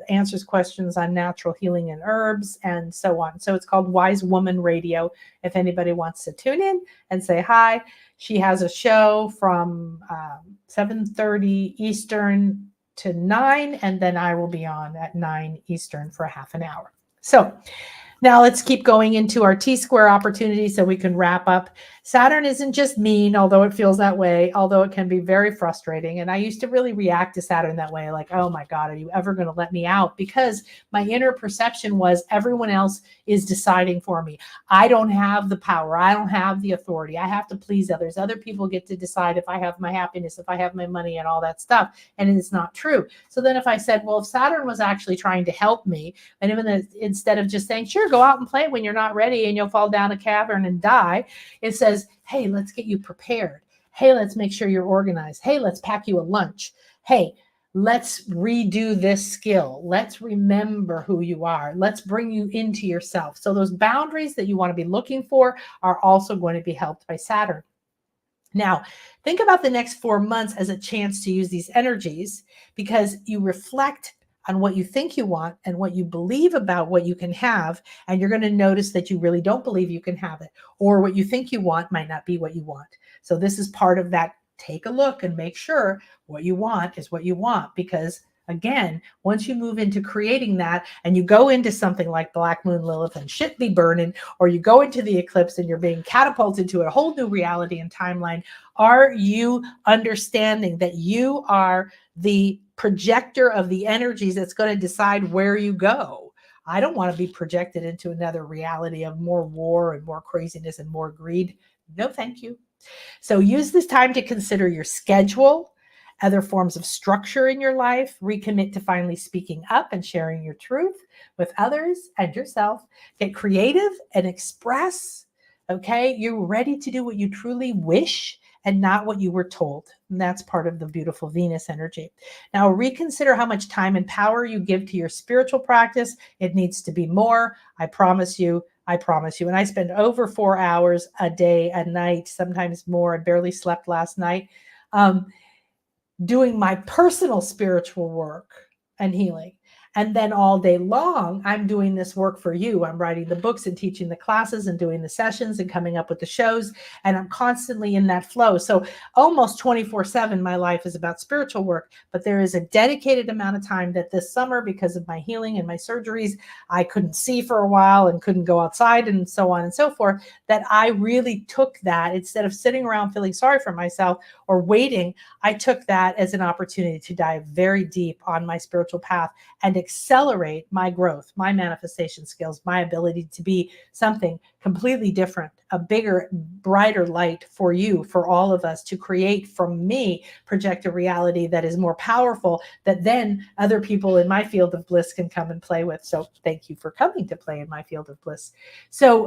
answers questions on natural healing and herbs and so on. So it's called Wise Woman Radio, if anybody wants to tune in and say hi. She has a show from 7:30 Eastern to 9, and then I will be on at 9 Eastern for half an hour. So now let's keep going into our T-square opportunity so we can wrap up. Saturn isn't just mean, although it feels that way, although it can be very frustrating. And I used to really react to Saturn that way, like, oh my God, are you ever going to let me out? Because my inner perception was everyone else is deciding for me. I don't have the power. I don't have the authority. I have to please others. Other people get to decide if I have my happiness, if I have my money and all that stuff. And it's not true. So then if I said, well, if Saturn was actually trying to help me, and even instead of just saying, sure, go out and play when you're not ready and you'll fall down a cavern and die, it says, hey, let's get you prepared. Hey, let's make sure you're organized. Hey, let's pack you a lunch. Hey, let's redo this skill. Let's remember who you are. Let's bring you into yourself. So those boundaries that you want to be looking for are also going to be helped by Saturn. Now, think about the next 4 months as a chance to use these energies, because you reflect on what you think you want and what you believe about what you can have, and you're going to notice that you really don't believe you can have it, or what you think you want might not be what you want. So this is part of that. Take a look and make sure what you want is what you want, because again, once you move into creating that and you go into something like Black Moon Lilith and shit be burning, or you go into the eclipse and you're being catapulted to a whole new reality and timeline, are you understanding that you are the projector of the energies that's going to decide where you go? I don't want to be projected into another reality of more war and more craziness and more greed. No, thank you. So use this time to consider your schedule, other forms of structure in your life, recommit to finally speaking up and sharing your truth with others and yourself. Get creative and express, okay? You're ready to do what you truly wish and not what you were told. And that's part of the beautiful Venus energy. Now, reconsider how much time and power you give to your spiritual practice. It needs to be more. I promise you. And I spend over 4 hours a day, a night, sometimes more. I barely slept last night, doing my personal spiritual work and healing. And then all day long, I'm doing this work for you. I'm writing the books and teaching the classes and doing the sessions and coming up with the shows. And I'm constantly in that flow. So almost 24/7, my life is about spiritual work. But there is a dedicated amount of time that this summer, because of my healing and my surgeries, I couldn't see for a while and couldn't go outside and so on and so forth, that I really took that, instead of sitting around feeling sorry for myself or waiting, I took that as an opportunity to dive very deep on my spiritual path and accelerate my growth, my manifestation skills, my ability to be something completely different, a bigger, brighter light for you, for all of us, to create from me, project a reality that is more powerful, that then other people in my field of bliss can come and play with. So thank you for coming to play in my field of bliss. So,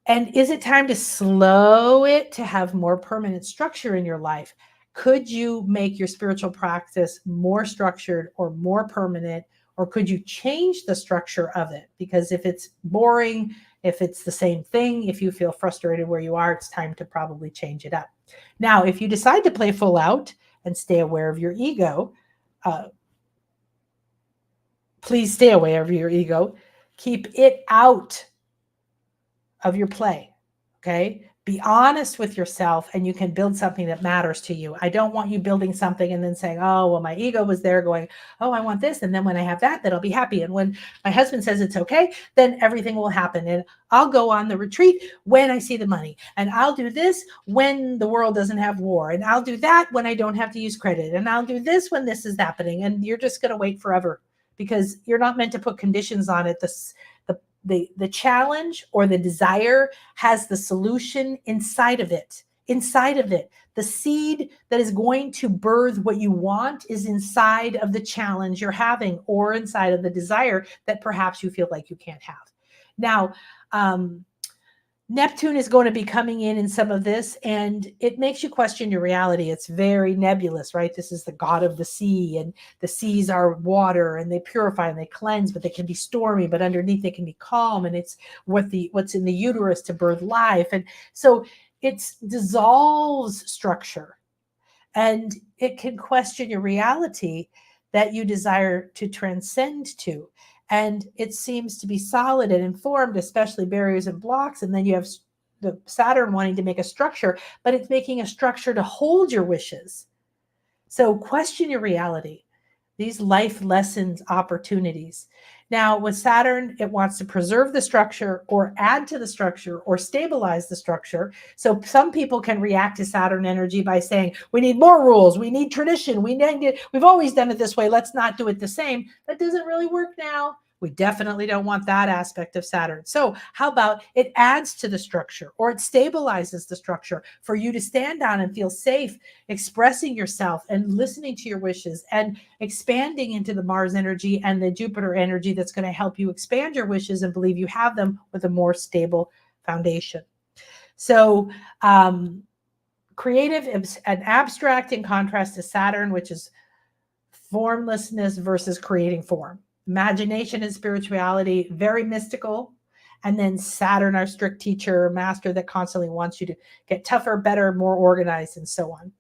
and is it time to slow it to have more permanent structure in your life? Could you make your spiritual practice more structured or more permanent, or could you change the structure of it? Because if it's boring, if it's the same thing, if you feel frustrated where you are, it's time to probably change it up. Now, if you decide to play full out and stay aware of your ego, please stay aware of your ego. Keep it out of your play. Okay? Be honest with yourself, and you can build something that matters to you. I don't want you building something and then saying, oh, well, my ego was there going, oh, I want this. And then when I have that, then I'll be happy. And when my husband says it's okay, then everything will happen. And I'll go on the retreat when I see the money. And I'll do this when the world doesn't have war. And I'll do that when I don't have to use credit. And I'll do this when this is happening. And you're just going to wait forever because you're not meant to put conditions on it. The challenge or the desire has the solution inside of it. Inside of it. The seed that is going to birth what you want is inside of the challenge you're having or inside of the desire that perhaps you feel like you can't have. Now, Neptune is going to be coming in some of this, and it makes you question your reality. It's very nebulous, right? This is the god of the sea, and the seas are water, and they purify and they cleanse, but they can be stormy, but underneath they can be calm, and it's what's in the uterus to birth life. And so it dissolves structure, and it can question your reality that you desire to transcend to. And it seems to be solid and informed, especially barriers and blocks. And then you have the Saturn wanting to make a structure, but it's making a structure to hold your wishes. So question your reality, these life lessons, opportunities. Now, with Saturn, it wants to preserve the structure or add to the structure or stabilize the structure. So some people can react to Saturn energy by saying, we need more rules, we need tradition, we've always done it this way, let's not do it the same. That doesn't really work now. We definitely don't want that aspect of Saturn. So how about it adds to the structure or it stabilizes the structure for you to stand on and feel safe, expressing yourself and listening to your wishes and expanding into the Mars energy and the Jupiter energy that's going to help you expand your wishes and believe you have them with a more stable foundation. So creative and abstract in contrast to Saturn, which is formlessness versus creating form. Imagination and spirituality, very mystical. And then Saturn, our strict teacher, master that constantly wants you to get tougher, better, more organized, and so on.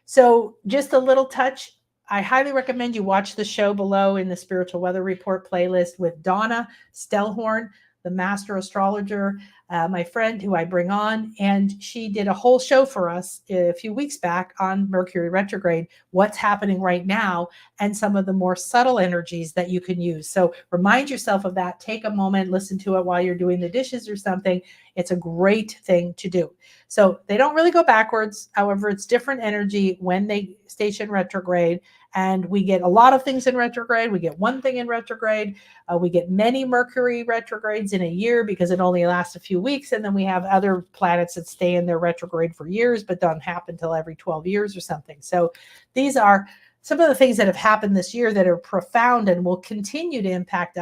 So just a little touch. I highly recommend you watch the show below in the Spiritual Weather Report playlist with Donna Stellhorn, the master astrologer, my friend who I bring on. And she did a whole show for us a few weeks back on Mercury Retrograde, what's happening right now, and some of the more subtle energies that you can use. So remind yourself of that. Take a moment, listen to it while you're doing the dishes or something. It's a great thing to do. So they don't really go backwards. However, it's different energy when they station retrograde. And we get a lot of things in retrograde. We get one thing in retrograde. We get many Mercury retrogrades in a year because it only lasts a few weeks. And then we have other planets that stay in their retrograde for years, but don't happen until every 12 years or something. So these are some of the things that have happened this year that are profound and will continue to impact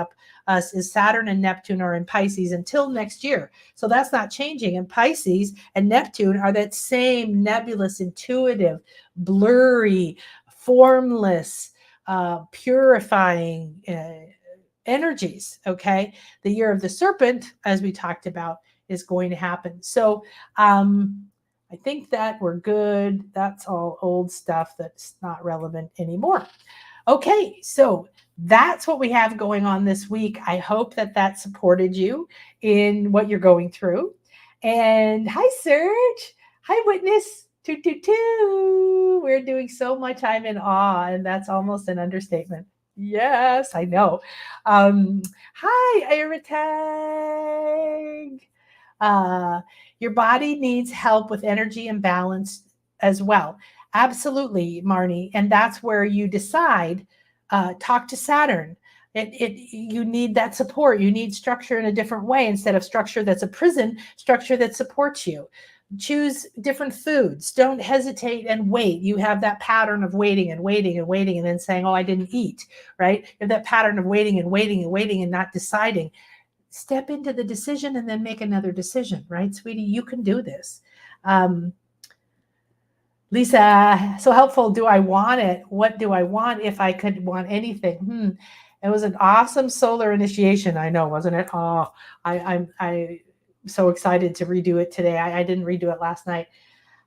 us. Is Saturn and Neptune are in Pisces until next year. So that's not changing. And Pisces and Neptune are that same nebulous, intuitive, blurry, formless, purifying energies. Okay. The year of the serpent, as we talked about, is going to happen. So I think that we're good. That's all old stuff that's not relevant anymore. Okay, so that's what we have going on this week. I hope that supported you in what you're going through. And hi, Serge. Hi, Witness. Toot, toot, toot. We're doing so much. I'm in awe, and that's almost an understatement. Yes, I know. Hi, Iritag. Your body needs help with energy and balance as well. Absolutely, Marnie. And that's where you decide, talk to Saturn. You need that support. You need structure in a different way instead of structure that's a prison, structure that supports you. Choose different foods. Don't hesitate and wait. You have that pattern of waiting and waiting and waiting and then saying, oh, I didn't eat, right? You have that pattern of waiting and waiting and waiting and not deciding. Step into the decision and then make another decision, right, sweetie? You can do this. Lisa, so helpful. Do I want it? What do I want if I could want anything? It was an awesome solar initiation. I know, wasn't it? I'm so excited to redo it today. I didn't redo it last night.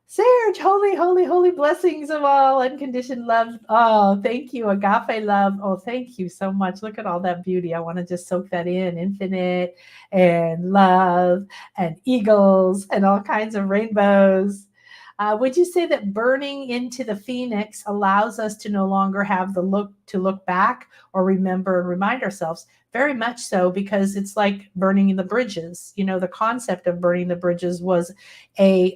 Serge, holy, holy, holy blessings of all, unconditioned love. Oh, thank you. Agape love. Oh, thank you so much. Look at all that beauty. I want to just soak that in. Infinite and love and eagles and all kinds of rainbows. Would you say that burning into the phoenix allows us to no longer have the look back or remember and remind ourselves? Very much so, because it's like burning the bridges. You know, the concept of burning the bridges was a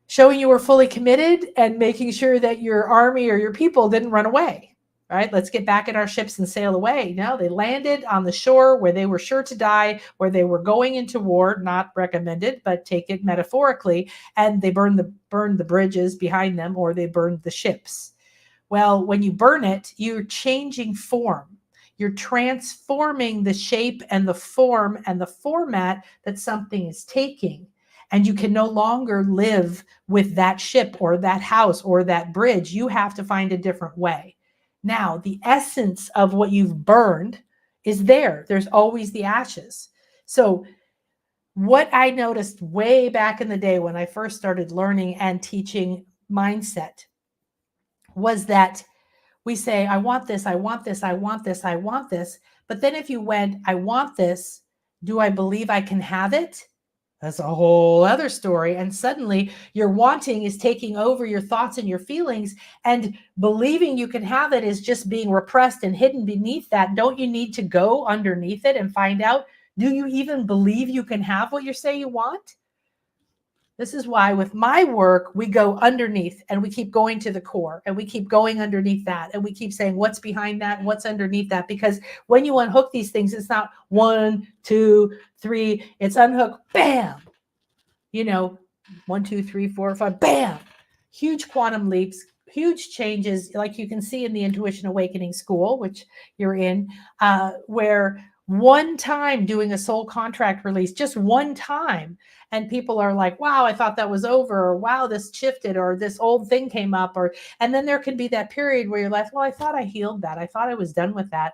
showing you were fully committed and making sure that your army or your people didn't run away. Right? Let's get back in our ships and sail away. No, they landed on the shore where they were sure to die, where they were going into war, not recommended, but take it metaphorically, and they burned the bridges behind them, or they burned the ships. Well, when you burn it, you're changing form. You're transforming the shape and the form and the format that something is taking. And you can no longer live with that ship or that house or that bridge. You have to find a different way. Now, the essence of what you've burned is there. There's always the ashes. So, what I noticed way back in the day when I first started learning and teaching mindset was that we say, I want this, I want this, I want this, I want this. But then if you went, I want this, do I believe I can have it? That's a whole other story. And suddenly your wanting is taking over your thoughts and your feelings, and believing you can have it is just being repressed and hidden beneath that. Don't you need to go underneath it and find out, do you even believe you can have what you say you want? This is why with my work, we go underneath and we keep going to the core, and we keep going underneath that, and we keep saying what's behind that and what's underneath that. Because when you unhook these things, it's not 1, 2, 3, it's unhook, bam, 1, 2, 3, 4, 5, bam, huge quantum leaps, huge changes, like you can see in the Intuition Awakening School, which you're in, where one time doing a soul contract release, just one time, and people are like, wow, I thought that was over, or wow, this shifted, or this old thing came up, and then there can be that period where you're like, well, I thought I healed that. I thought I was done with that.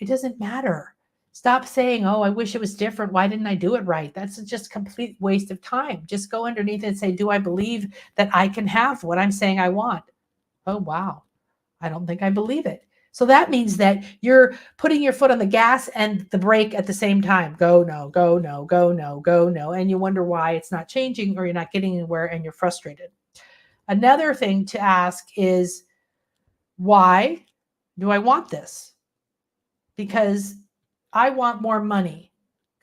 It doesn't matter. Stop saying, oh, I wish it was different. Why didn't I do it right? That's just a complete waste of time. Just go underneath it and say, do I believe that I can have what I'm saying I want? Oh, wow. I don't think I believe it. So that means that you're putting your foot on the gas and the brake at the same time. Go, no, go, no, go, no, go, no. And you wonder why it's not changing, or you're not getting anywhere, and you're frustrated. Another thing to ask is, why do I want this? Because I want more money.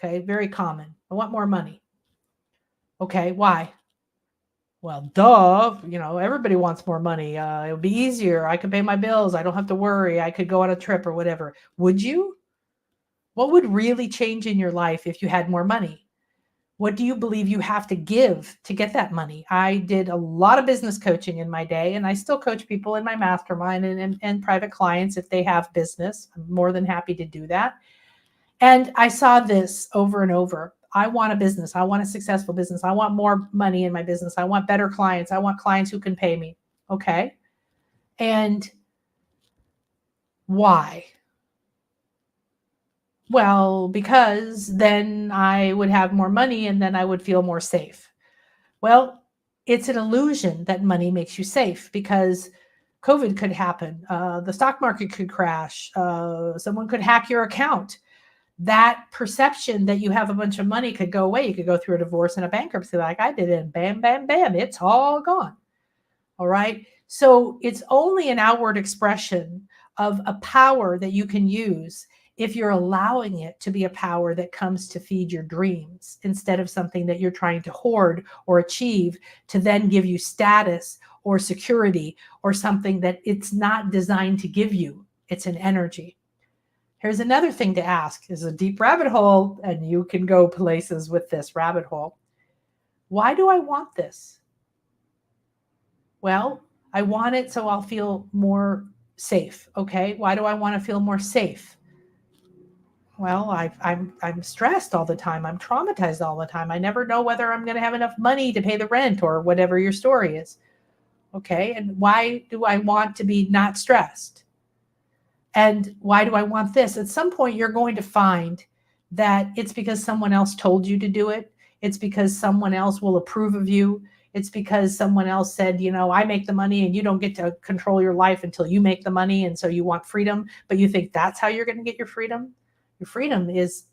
Okay, very common. I want more money. Okay, why? Well, duh, everybody wants more money. It would be easier. I could pay my bills. I don't have to worry. I could go on a trip or whatever. Would you? What would really change in your life if you had more money? What do you believe you have to give to get that money? I did a lot of business coaching in my day, and I still coach people in my mastermind and private clients if they have business. I'm more than happy to do that. And I saw this over and over. I want a business. I want a successful business. I want more money in my business. I want better clients. I want clients who can pay me. Okay. And why? Well, because then I would have more money, and then I would feel more safe. Well, it's an illusion that money makes you safe, because COVID could happen. The stock market could crash. Someone could hack your account. That perception that you have a bunch of money could go away. You could go through a divorce and a bankruptcy like I did, and bam, bam, bam, it's all gone. All right. So it's only an outward expression of a power that you can use if you're allowing it to be a power that comes to feed your dreams, instead of something that you're trying to hoard or achieve to then give you status or security, or something that it's not designed to give you. It's an energy. Here's another thing to ask. Is a deep rabbit hole, and you can go places with this rabbit hole. Why do I want this? Well, I want it so I'll feel more safe. Okay. Why do I want to feel more safe? Well, I'm stressed all the time. I'm traumatized all the time. I never know whether I'm going to have enough money to pay the rent, or whatever your story is. Okay. And why do I want to be not stressed? And why do I want this? At some point, you're going to find that it's because someone else told you to do it. It's because someone else will approve of you. It's because someone else said, I make the money and you don't get to control your life until you make the money. And so you want freedom, but you think that's how you're going to get your freedom. Your freedom is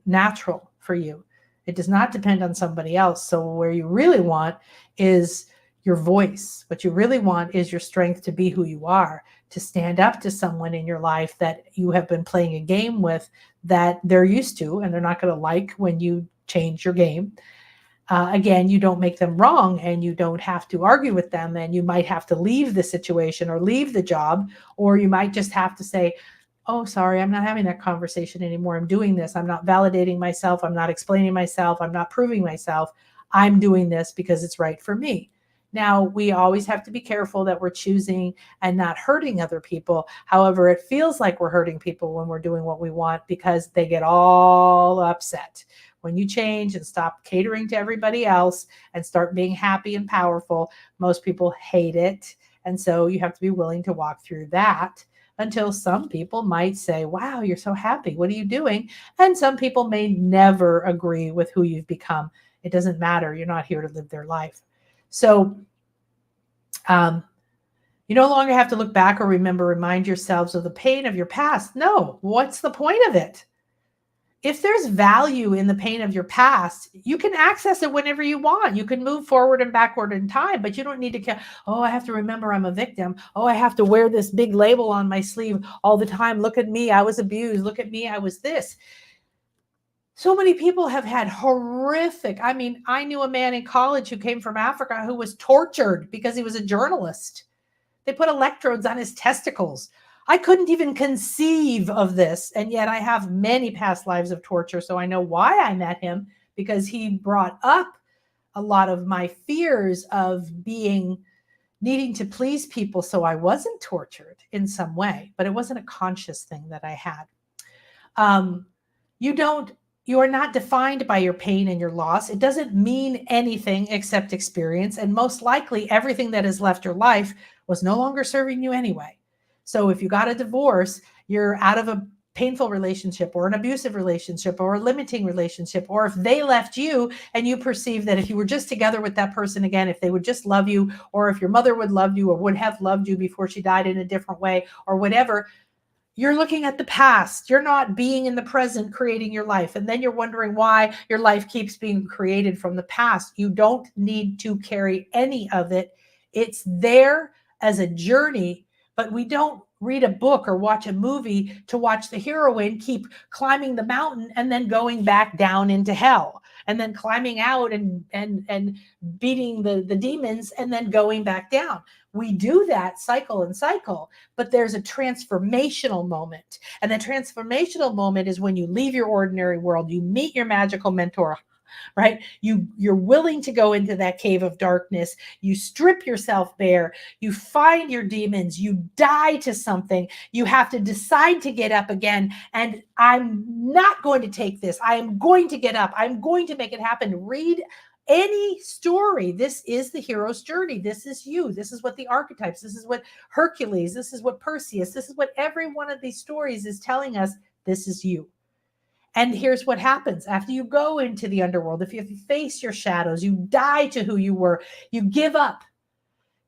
natural for you. It does not depend on somebody else. So where you really want is your voice. What you really want is your strength to be who you are, to stand up to someone in your life that you have been playing a game with that they're used to, and they're not going to like when you change your game. Again, you don't make them wrong, and you don't have to argue with them, and you might have to leave the situation or leave the job, or you might just have to say, oh, sorry, I'm not having that conversation anymore. I'm doing this. I'm not validating myself. I'm not explaining myself. I'm not proving myself. I'm doing this because it's right for me. Now, we always have to be careful that we're choosing and not hurting other people. However, it feels like we're hurting people when we're doing what we want because they get all upset. When you change and stop catering to everybody else and start being happy and powerful, most people hate it. And so you have to be willing to walk through that until some people might say, wow, you're so happy. What are you doing? And some people may never agree with who you've become. It doesn't matter. You're not here to live their life. So you no longer have to look back or remind yourselves of the pain of your past. No, what's the point of it? If there's value in the pain of your past, you can access it whenever you want. You can move forward and backward in time, but you don't need to, I have to remember I'm a victim. Oh, I have to wear this big label on my sleeve all the time. Look at me, I was abused. Look at me, I was this. So many people have had horrific, I knew a man in college who came from Africa who was tortured because he was a journalist. They put electrodes on his testicles. I couldn't even conceive of this. And yet I have many past lives of torture. So I know why I met him, because he brought up a lot of my fears of needing to please people. So I wasn't tortured in some way, but it wasn't a conscious thing that I had. You are not defined by your pain and your loss. It doesn't mean anything except experience. And most likely everything that has left your life was no longer serving you anyway. So if you got a divorce, you're out of a painful relationship or an abusive relationship or a limiting relationship, or if they left you and you perceive that if you were just together with that person again, if they would just love you, or if your mother would love you or would have loved you before she died in a different way or whatever, you're looking at the past. You're not being in the present, creating your life. And then you're wondering why your life keeps being created from the past. You don't need to carry any of it. It's there as a journey, but we don't read a book or watch a movie to watch the heroine keep climbing the mountain and then going back down into hell, and then climbing out and beating the demons and then going back down. We do that cycle and cycle, but there's a transformational moment. And the transformational moment is when you leave your ordinary world, you meet your magical mentor, right? You're willing to go into that cave of darkness. You strip yourself bare. You find your demons. You die to something. You have to decide to get up again. And I'm not going to take this. I am going to get up. I'm going to make it happen. Read any story. This is the hero's journey. This is you. This is what the archetypes, this is what Hercules, this is what Perseus, this is what every one of these stories is telling us. This is you. And here's what happens after you go into the underworld. If you face your shadows, you die to who you were, you give up.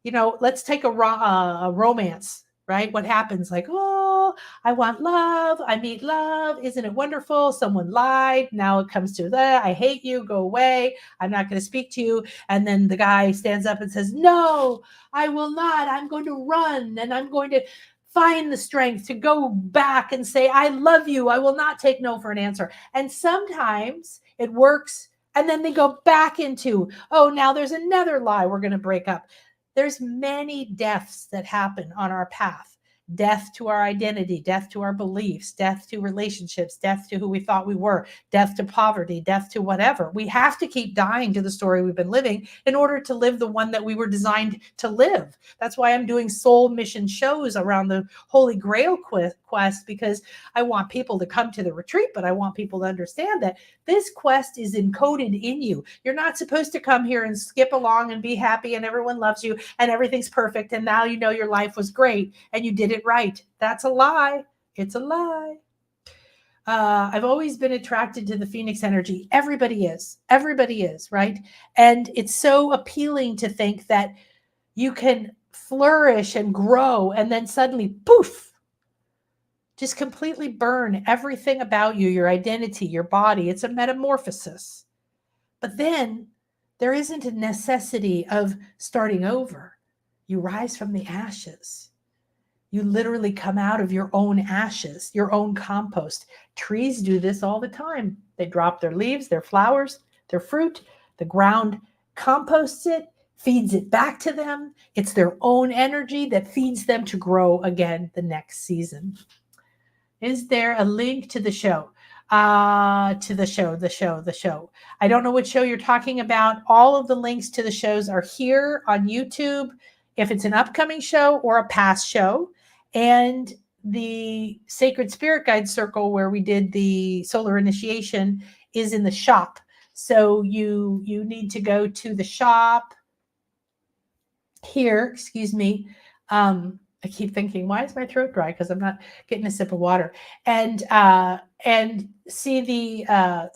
Let's take a romance, right? What happens? Like, oh, I want love. I meet love. Isn't it wonderful? Someone lied. Now it comes to that. I hate you. Go away. I'm not going to speak to you. And then the guy stands up and says, no, I will not. I'm going to run, and I'm going to find the strength to go back and say, I love you. I will not take no for an answer. And sometimes it works. And then they go back into, oh, now there's another lie. We're going to break up. There's many deaths that happen on our path. Death to our identity, death to our beliefs, death to relationships, death to who we thought we were, death to poverty, death to whatever. We have to keep dying to the story we've been living in order to live the one that we were designed to live. That's why I'm doing soul mission shows around the Holy Grail quest, because I want people to come to the retreat, but I want people to understand that this quest is encoded in you. You're not supposed to come here and skip along and be happy and everyone loves you and everything's perfect and now you know your life was great and you did it right. That's a lie. It's a lie. I've always been attracted to the Phoenix energy. Everybody is, right? And it's so appealing to think that you can flourish and grow and then suddenly, poof, just completely burn everything about you, your identity, your body. It's a metamorphosis. But then there isn't a necessity of starting over. You rise from the ashes. You literally come out of your own ashes, your own compost. Trees do this all the time. They drop their leaves, their flowers, their fruit. The ground composts it, feeds it back to them. It's their own energy that feeds them to grow again the next season. Is there a link to the show? To the show. I don't know what show you're talking about. All of the links to the shows are here on YouTube, if it's an upcoming show or a past show. And the Sacred Spirit Guide Circle, where we did the solar initiation, is in the shop. So you need to go to the shop here, excuse me. I keep thinking, why is my throat dry? Because I'm not getting a sip of water. And see the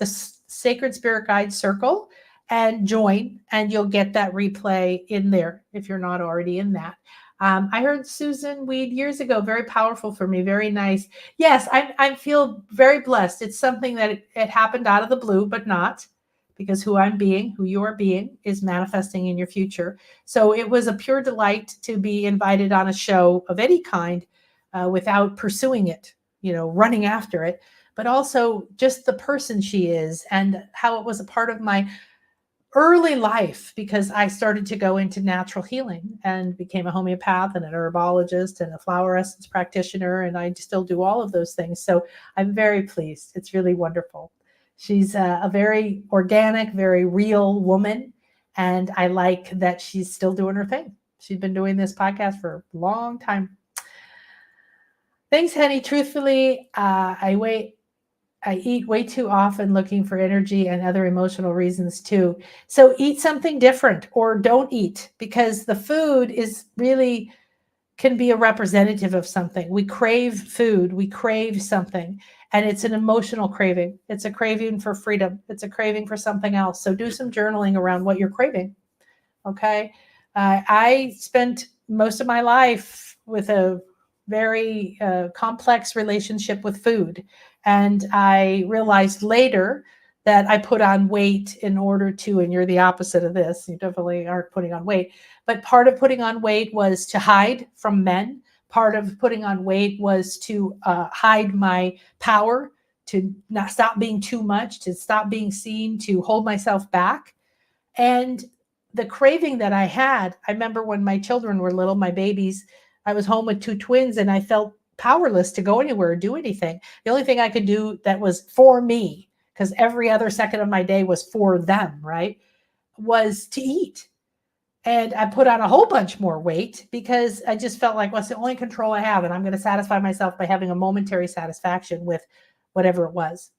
Sacred Spirit Guide Circle and join, and you'll get that replay in there if you're not already in that. I heard Susan Weed years ago, very powerful for me, very nice. Yes, I feel very blessed. It's something that it happened out of the blue, but not, because who I'm being, who you are being, is manifesting in your future. So it was a pure delight to be invited on a show of any kind without pursuing it, running after it, but also just the person she is and how it was a part of my early life, because I started to go into natural healing and became a homeopath and an herbologist and a flower essence practitioner. And I still do all of those things. So I'm very pleased. It's really wonderful. She's a very organic, very real woman. And I like that she's still doing her thing. She's been doing this podcast for a long time. Thanks, honey. Truthfully, I eat way too often looking for energy and other emotional reasons too. So eat something different or don't eat, because the food is really can be a representative of something. We crave food, we crave something, and it's an emotional craving. It's a craving for freedom. It's a craving for something else. So do some journaling around what you're craving. Okay. I spent most of my life with a very complex relationship with food. And I realized later that I put on weight in order to, and you're the opposite of this, you definitely aren't putting on weight, but part of putting on weight was to hide from men. Part of putting on weight was to hide my power, to not stop being too much, to stop being seen, to hold myself back. And the craving that I had, I remember when my children were little, my babies, I was home with two twins and I felt powerless to go anywhere or do anything. The only thing I could do that was for me, because every other second of my day was for them, right, was to eat. And I put on a whole bunch more weight because I just felt like, well, it's the only control I have. And I'm going to satisfy myself by having a momentary satisfaction with whatever it was.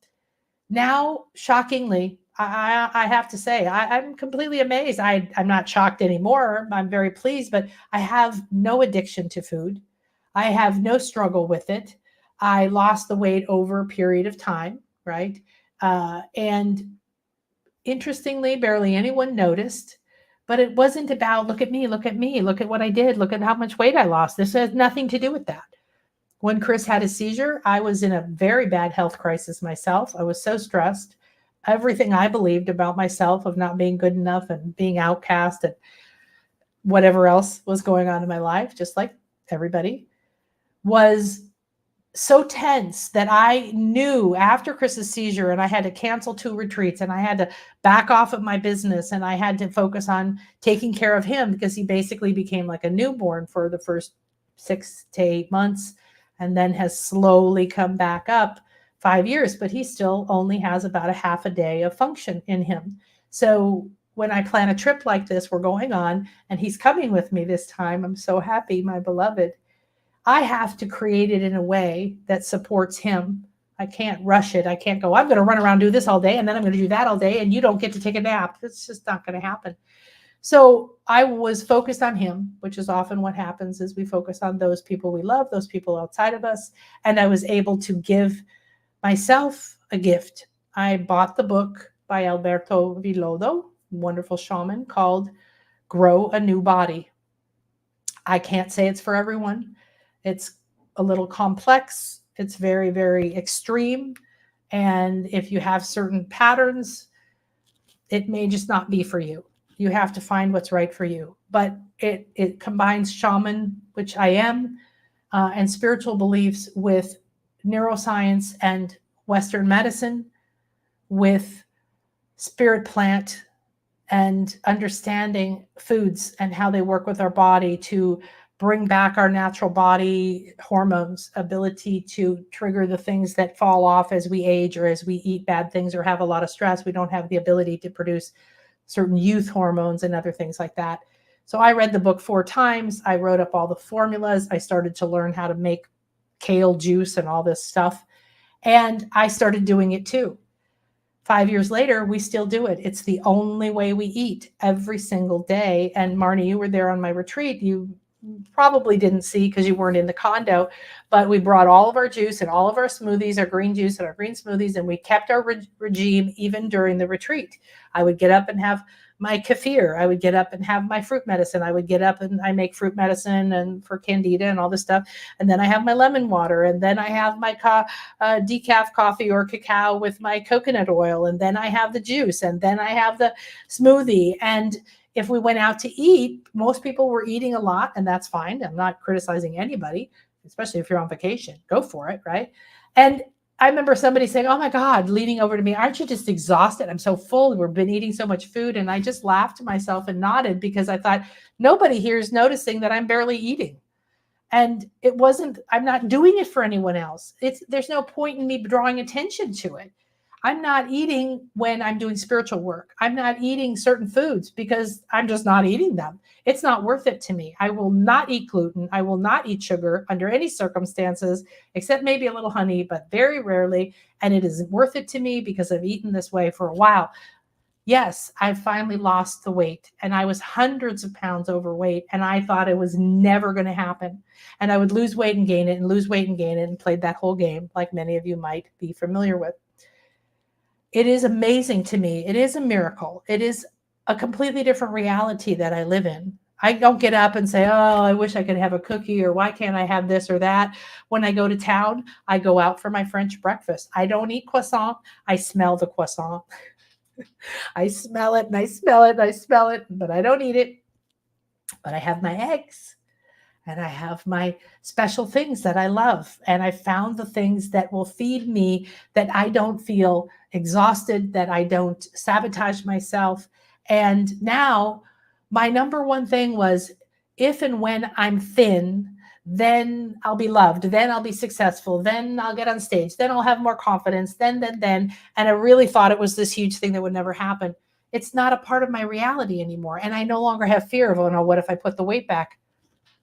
Now, shockingly, I have to say, I'm completely amazed. I'm not shocked anymore. I'm very pleased, but I have no addiction to food. I have no struggle with it. I lost the weight over a period of time, right? And interestingly, barely anyone noticed. But it wasn't about, look at me, look at me, look at what I did, look at how much weight I lost. This has nothing to do with that. When Chris had a seizure, I was in a very bad health crisis myself. I was so stressed. Everything I believed about myself of not being good enough and being outcast and whatever else was going on in my life, just like everybody, was so tense that I knew after Chris's seizure, and I had to cancel 2 retreats, and I had to back off of my business, and I had to focus on taking care of him, because he basically became like a newborn for the first 6 to 8 months, and then has slowly come back up 5 years, but he still only has about a half a day of function in him. So when I plan a trip like this, we're going on, and he's coming with me this time. I'm so happy, my beloved. I have to create it in a way that supports him. I can't rush it. I can't go, I'm going to run around, do this all day, and then I'm going to do that all day, and you don't get to take a nap. It's just not going to happen. So I was focused on him, which is often what happens, is we focus on those people we love, those people outside of us. And I was able to give myself a gift. I bought the book by Alberto Villoldo, wonderful shaman, called Grow a New Body. I can't say it's for everyone. It's a little complex. It's very, very extreme. And if you have certain patterns, it may just not be for you. You have to find what's right for you. But it combines shaman, which I am, and spiritual beliefs with neuroscience and Western medicine, with spirit plant and understanding foods and how they work with our body to bring back our natural body hormones, ability to trigger the things that fall off as we age or as we eat bad things or have a lot of stress. We don't have the ability to produce certain youth hormones and other things like that. So I read the book 4 times. I wrote up all the formulas. I started to learn how to make kale juice and all this stuff. And I started doing it too. 5 years later, we still do it. It's the only way we eat every single day. And Marnie, you were there on my retreat. You probably didn't see because you weren't in the condo, but we brought all of our juice and all of our smoothies, our green juice and our green smoothies, and we kept our regime even during the retreat. I would get up and have my kefir. I would get up and have my fruit medicine. I would get up and I make fruit medicine and for candida and all this stuff. And then I have my lemon water. And then I have my decaf coffee or cacao with my coconut oil. And then I have the juice. And then I have the smoothie. And if we went out to eat, most people were eating a lot, and that's fine. I'm not criticizing anybody, especially if you're on vacation. Go for it, right? And I remember somebody saying, oh my God, leaning over to me, aren't you just exhausted? I'm so full. We've been eating so much food. And I just laughed to myself and nodded because I thought, nobody here is noticing that I'm barely eating. And it wasn't, I'm not doing it for anyone else. There's no point in me drawing attention to it. I'm not eating when I'm doing spiritual work. I'm not eating certain foods because I'm just not eating them. It's not worth it to me. I will not eat gluten. I will not eat sugar under any circumstances, except maybe a little honey, but very rarely. And it isn't worth it to me because I've eaten this way for a while. Yes, I finally lost the weight and I was hundreds of pounds overweight and I thought it was never going to happen. And I would lose weight and gain it and lose weight and gain it and played that whole game like many of you might be familiar with. It is amazing to me. It is a miracle. It is a completely different reality that I live in. I don't get up and say, oh, I wish I could have a cookie or why can't I have this or that? When I go to town, I go out for my French breakfast. I don't eat croissant. I smell the croissant. I smell it and I smell it and I smell it, but I don't eat it. But I have my eggs. And I have my special things that I love. And I found the things that will feed me, that I don't feel exhausted, that I don't sabotage myself. And now my number one thing was, if and when I'm thin, then I'll be loved. Then I'll be successful. Then I'll get on stage. Then I'll have more confidence. Then. And I really thought it was this huge thing that would never happen. It's not a part of my reality anymore. And I no longer have fear of, oh no, what if I put the weight back?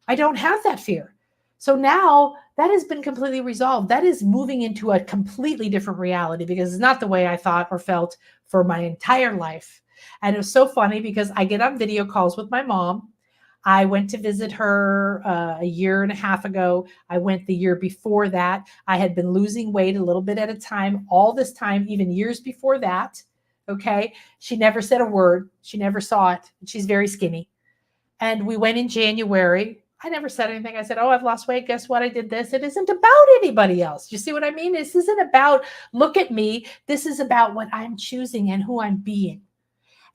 I don't have that fear. So now that has been completely resolved. That is moving into a completely different reality because it's not the way I thought or felt for my entire life. And it was so funny because I get on video calls with my mom. I went to visit her a year and a half ago. I went the year before that. I had been losing weight a little bit at a time, all this time, even years before that. Okay. She never said a word. She never saw it. She's very skinny. And we went in January. I never said anything. I said, oh, I've lost weight. Guess what? I did this. It isn't about anybody else. You see what I mean? This isn't about, look at me. This is about what I'm choosing and who I'm being.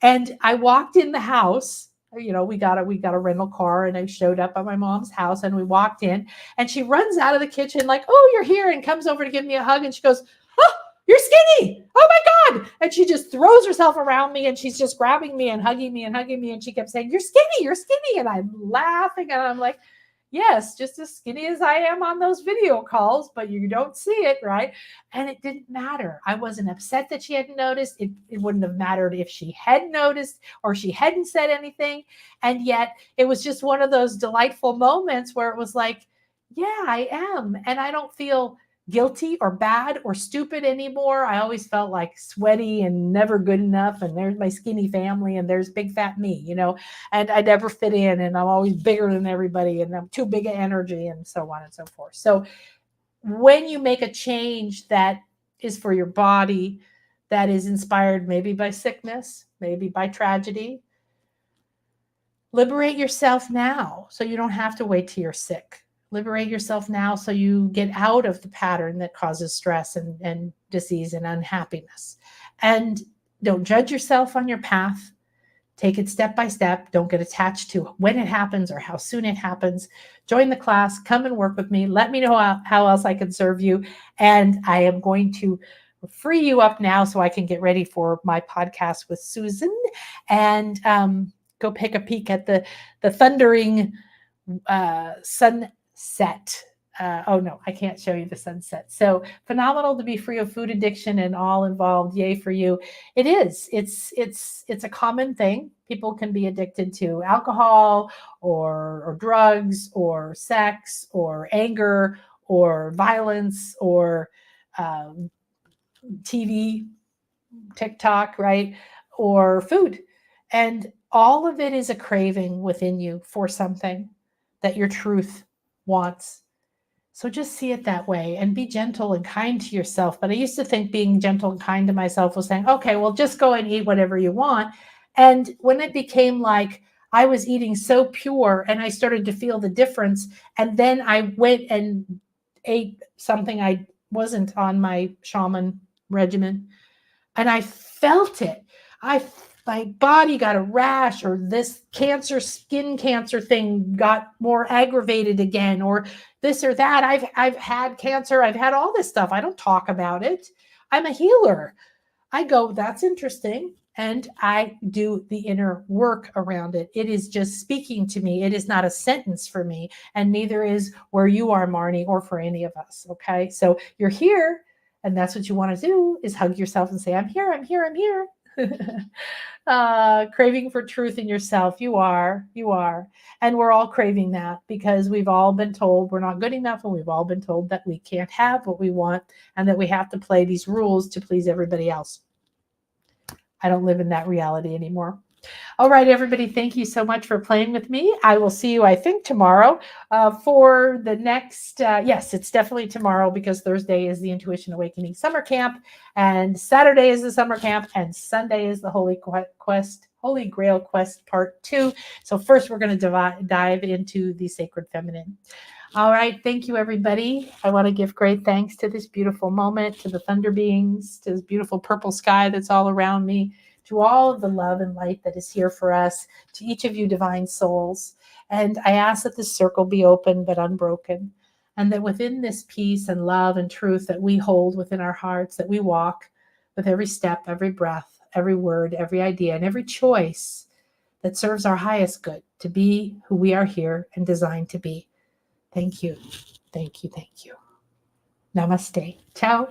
And I walked in the house. You know, we got a rental car and I showed up at my mom's house and we walked in and she runs out of the kitchen like, oh, you're here, and comes over to give me a hug. And she goes, oh, you're skinny. Oh my God. And she just throws herself around me and she's just grabbing me and hugging me. And she kept saying, you're skinny, you're skinny. And I'm laughing and I'm like, yes, just as skinny as I am on those video calls, but you don't see it, right? And it didn't matter. I wasn't upset that she hadn't noticed. It wouldn't have mattered if she had noticed or she hadn't said anything. And yet it was just one of those delightful moments where it was like, yeah, I am. And I don't feel guilty or bad or stupid anymore. I always felt like sweaty and never good enough. And there's my skinny family and there's big fat me, you know, and I never fit in and I'm always bigger than everybody and I'm too big of energy and so on and so forth. So when you make a change that is for your body that is inspired maybe by sickness, maybe by tragedy. Liberate yourself now so you don't have to wait till you're sick. Liberate yourself now so you get out of the pattern that causes stress and disease and unhappiness. And don't judge yourself on your path. Take it step by step. Don't get attached to when it happens or how soon it happens. Join the class. Come and work with me. Let me know how else I can serve you. And I am going to free you up now so I can get ready for my podcast with Susan and go pick a peek at the thundering sunset. Oh no, I can't show you the sunset. So phenomenal to be free of food addiction and all involved. Yay for you. It is. It's a common thing. People can be addicted to alcohol or drugs or sex or anger or violence or TV, TikTok, right? Or food. And all of it is a craving within you for something that your truth wants. So just see it that way and be gentle and kind to yourself. But I used to think being gentle and kind to myself was saying, okay, well, just go and eat whatever you want. And when it became like I was eating so pure and I started to feel the difference, and then I went and ate something I wasn't on my shaman regimen, and I felt it. My body got a rash, or this skin cancer thing got more aggravated again, or this or that. I've had cancer. I've had all this stuff. I don't talk about it. I'm a healer. I go, that's interesting. And I do the inner work around it. It is just speaking to me. It is not a sentence for me. And neither is where you are, Marnie, or for any of us. Okay. So you're here. And that's what you want to do, is hug yourself and say, I'm here, I'm here, I'm here. Craving for truth in yourself. You are. And we're all craving that because we've all been told we're not good enough, and we've all been told that we can't have what we want and that we have to play these rules to please everybody else. I don't live in that reality anymore. All right, everybody, thank you so much for playing with me. I will see you, I think, tomorrow for the next, yes, it's definitely tomorrow, because Thursday is the Intuition Awakening Summer Camp, and Saturday is the Summer Camp, and Sunday is the Holy Grail Quest Part 2. So first, we're going to dive into the Sacred Feminine. All right. Thank you, everybody. I want to give great thanks to this beautiful moment, to the thunder beings, to this beautiful purple sky that's all around me, to all of the love and light that is here for us, to each of you divine souls. And I ask that this circle be open but unbroken, and that within this peace and love and truth that we hold within our hearts, that we walk with every step, every breath, every word, every idea, and every choice that serves our highest good, to be who we are here and designed to be. Thank you. Thank you. Thank you. Namaste. Ciao.